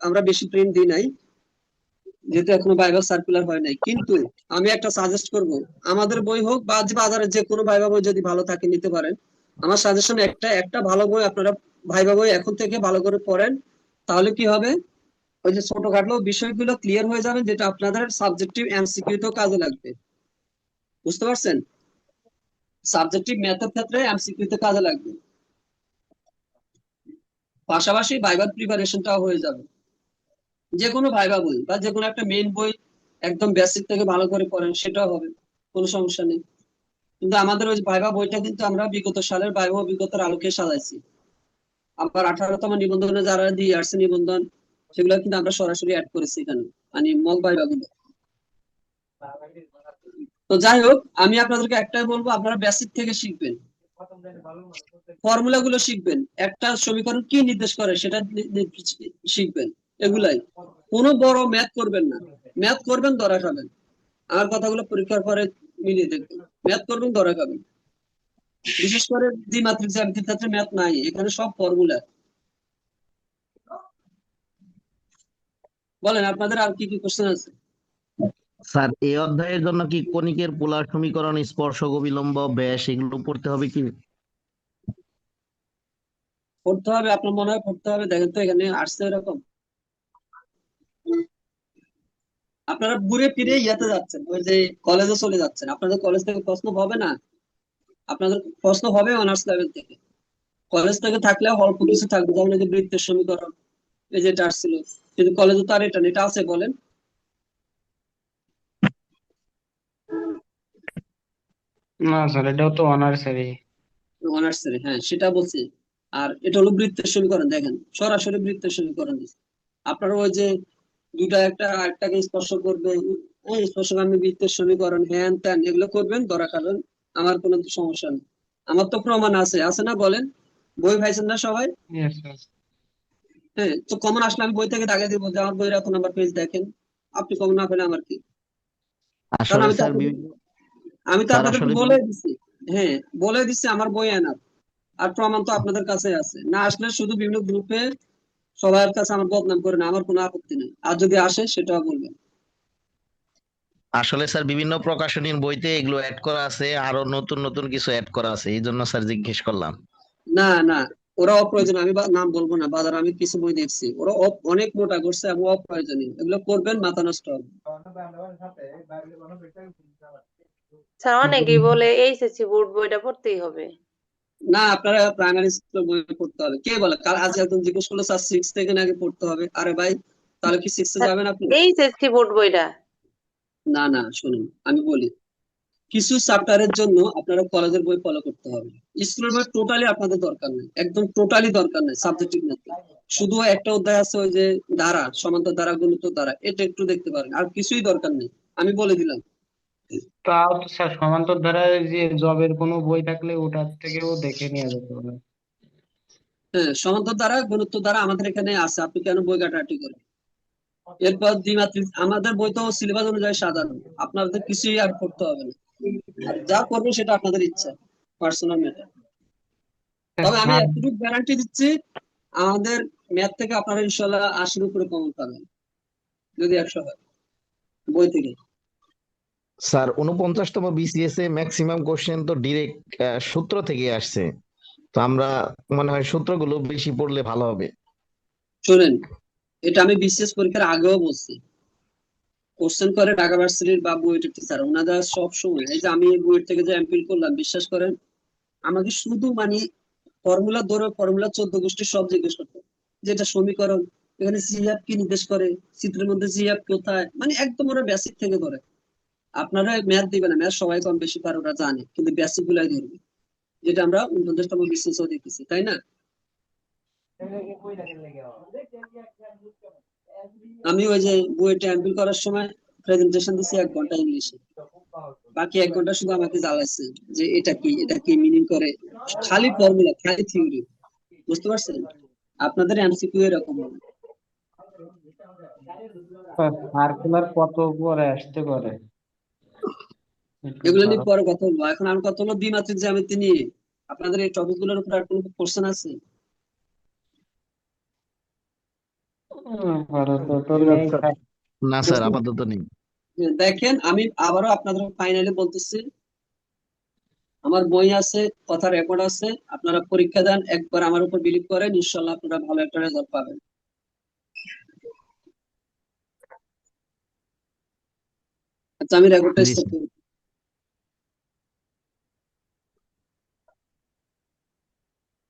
আমরা বেশি প্রিন্ট দিই নাই, যেহেতু এখনো ভাইবা সার্কুলার হয় নাই, কিন্তু আমি একটা সাজেস্ট করব, আমাদের বই হোক বা যে বাজারে যে কোনো ভাইবা বই যদি ভালো থাকে নিতে পারেন। আমার সাজেশন একটা একটা ভালো বই আপনারা ভাইবা বই এখন থেকে ভালো করে পড়েন, তাহলে কি হবে, ওই যে ছোটখাটো বিষয়গুলো ক্লিয়ার হয়ে যাবে, যেটা আপনাদের সাবজেক্টিভ এমসিকিউ তেও কাজে লাগবে, বুঝতে পারছেন? সাবজেক্টিভ ম্যাথের ক্ষেত্রে এমসিকিউ তে কাজে লাগবে, পাশাপাশি ভাইবার প্রিপারেশনটাও হয়ে যাবে। যে কোনো ভাইবা বই বা যে কোনো একটা মেইন বই একদম বেসিক থেকে ভালো করে পড়েন, সেটাও হবে, কোনো সমস্যা নেই। কিন্তু আমাদের ওই ভাইবা বইটা কিন্তু আমরা বিগত সালের ভাইবা অভিজ্ঞতার আলোকে সাজাইছি। আবার 18তম নিবন্ধনে যারা দিয়ে আসছে নিবন্ধন, সেগুলো কিন্তু আমরা সরাসরি অ্যাড করেছি এখানে, মানে মক ভাইবা গুলো। তো যাই হোক, আমি আপনাদেরকে একটাই বলবো, আপনারা বেসিক থেকে শিখবেন, ফর্মুলা গুলো শিখবেন, একটা সমীকরণ কি নির্দেশ করে সেটা শিখবেন, এগুলাই। কোনো বড় ম্যাথ করবেন না, ম্যাথ করবেন ধরা খাবেন, আমার কথাগুলো পরীক্ষার পরে মিলিয়ে দেখবেন, ম্যাথ করবেন ধরা খাবেন। বিশেষ করে দ্বিমাত্রিক জ্যামিতির ক্ষেত্রে ম্যাথ নাই, এখানে সব ফর্মুলা। বলেন আপনাদের আর কি কি কোশ্চেন আছে? স্যার এই অধ্যায়ের জন্য কি কণিকের পোলার সমীকরণ, স্পর্শক, অবিলম্ব, ব্যাস এগুলো পড়তে হবে কি? পড়তে হবে, আপনার মনে হয় পড়তে হবে, দেখেন তো এখানে আসছে এরকম। আপনারা ঘুরে ফিরে ইয়াতে যাচ্ছেন, ওই যে কলেজে চলে যাচ্ছেন, আপনাদের কলেজ থেকে প্রশ্ন হবে না, আপনাদের প্রশ্ন হবে অনার্স লেভেল থেকে। কলেজ থেকে থাকলে অল্প কিছু থাকবে, যেমন এই যে বৃত্তের সমীকরণ, এই যে এটা আসছিল, কিন্তু কলেজে তো আর এটা আছে বলেন? না স্যার, এটাও তো অনার্সেরই। অনার্সের, হ্যাঁ সেটা বলছি। আর এটা হলো বৃত্তের সমীকরণ, দেখেন সরাসরি বৃত্তের সমীকরণ দিচ্ছে। আপনারা ওই যে দুটা একটা আরেকটাকে স্পর্শ করবে, স্পর্শগামী বৃত্তের সমীকরণ হ্যান ত্যান এগুলো করবেন ধরা খাবেন, আমার কোনো সমস্যা নেই। আমার তো প্রমাণ আছে, আছে না বলেন? বই পাইছেন না সবাই? Yes sir. হ্যাঁ, তো কমন আসলে আমি বই থেকে দাগে দিব যে আমার বইয়ের এত নাম্বার পেজ দেখেন, আপনি কমন না পেলে আমার কি, কারণ আসলে স্যার আমি তো স্যার আপনাদেরকে আসলে বলে দিচ্ছি। হ্যাঁ, বলে দিচ্ছি আমার বই এনাফ, আর প্রমাণ তো আপনাদের কাছে আছে, না আসলে শুধু বিভিন্ন গ্রুপে সবার কাছে আমার বদনাম করে না, আমার কোনো আপত্তি নেই, আর যদি আসে সেটাও বলবেন। আসলে স্যার বিভিন্ন প্রকাশনীর বইতে এগুলো অ্যাড করা আছে, আরো নতুন নতুন কিছু অ্যাড করা আছে, এই জন্য স্যার জিজ্ঞেস করলাম। না না, ওরা অপ্রয়োজনীয়, আমি নাম বলবো না, বাজার আমি কিছু বই দেখছি, ওরা অনেক মোটা করছে এবং অপ্রয়োজনীয়, এগুলো করবেন মাথা নষ্ট হবে। স্যার অনেকেই বলে এইচএসসি বোর্ড বইটা পড়তেই হবে। না, আপনারা প্রাইমারি স্কুলের বই পড়তে হবে, কে বলে? কাল আজ একদম জিজ্ঞেস করলো স্যার 6 থেকে নাকি পড়তে হবে, আরে ভাই তাহলে কি 6 এ যাবেন আপনি? এইচএসসি বোর্ড বইটা না না, শুনুন আমি বলি, কিছু চ্যাপ্টারের জন্য আপনারা কলেজের বই ফলো করতে হবে, স্কুলের বই টোটালি আপনাদের দরকার নেই, একদম টোটালি দরকার নেই, সাবজেক্টিভ ম্যাথ। শুধু একটা অধ্যায় আছে ওই যে দ্বারা, সমান্তর দ্বারা, গুণিত দ্বারা, এটা একটু দেখতে পারেন, আর কিছুই দরকার নেই, আমি বলে দিলাম। তাও তো স্যার সমান্তর ধারায় যে জবের কোনো বই থাকলে ওটার থেকেও দেখে নেওয়া যেতে পারে। হ্যাঁ, সমান্তর দ্বারা, গুণিত দ্বারা আমাদের এখানে আছে, আপনি কেন বই ঘাটাঘাটি করেন? এরপর দ্বিমাত্রিক, আমাদের বই তো সিলেবাস অনুযায়ী সাজানো, আপনাদের কিছুই আর করতে হবে না, আর যা করবেন সেটা আপনাদের ইচ্ছা, পার্সোনাল ম্যাটার। তবে আমি স্যার এতটুকু গ্যারান্টি দিচ্ছি, আমাদের ম্যাথ থেকে আপনারা ইনশাল্লাহ 80-র উপরে কমন পাবেন, যদি 100 হয় বই থেকে। স্যার 49তম বিসিএস এ ম্যাক্সিমাম কোশ্চেন তো ডিরেক্ট সূত্র থেকে আসছে, তো আমরা মনে হয় সূত্রগুলো বেশি পড়লে ভালো হবে। শোনেন, এটা আমি বিসিএস পরীক্ষার আগেও বলছি। কোশ্চেন করে ঢাকা ভার্সিটির বা বুয়েটের টিচার, ওনারা সব সময়, এই যে আমি বুয়েট থেকে যে এমফিল করলাম, বিশ্বাস করেন আমাকে শুধু মানে ফর্মুলা ধরে ফর্মুলা 14 গোষ্ঠী সব জিজ্ঞেস করতো, যেটা সমীকরণ, এখানে সিআপ কি নির্দেশ করে, চিত্রের মধ্যে সিআপ কোথায়, মানে একদম ওরা বেসিক থেকে ধরে। আপনারা ম্যাথ দিবেন না, ম্যাথ সবাই কম বেশি পারে, ওরা জানে, কিন্তু বেসিক গুলাই ধরবে, যেটা আমরা 49তম বিসিএস দেখতেছি, তাই না? আমি ওই যে বুয়েটে এমফিল করার সময় প্রেজেন্টেশন দিছি 1 ঘন্টা ইংলিশে, বাকি 1 ঘন্টা শুধু আমাকে জ্বালাইছে যে এটা কি মিনিং করে, খালি ফর্মুলা, খালি থিওরি। বুঝতে পারছেন? আপনাদের এমসিকিউ এরকম হবে। সার্কুলার কত পরে আসতে পারে? এগুলো নিয়ে পরে কথা বলবো, এখন আমার কথা হলো দ্বিমাত্রিক জ্যামিতি নিয়ে। আপনাদের এই টপিক গুলোর উপর আর কোনো কোশ্চেন আছে? না স্যার, আপাতত নেই। দেখেন, আমি আবারও আপনাদের ফাইনালি বলতেছি, আমার বই আছে, কথা রেকর্ড আছে, আপনারা পরীক্ষা দেন, একবার আমার উপর বিলিভ করেন, ইনশাল্লাহ আপনারা ভালো একটা রেজাল্ট পাবেন। আচ্ছা, আমি রেকর্ডটা জি স্টপ স্যার। করি।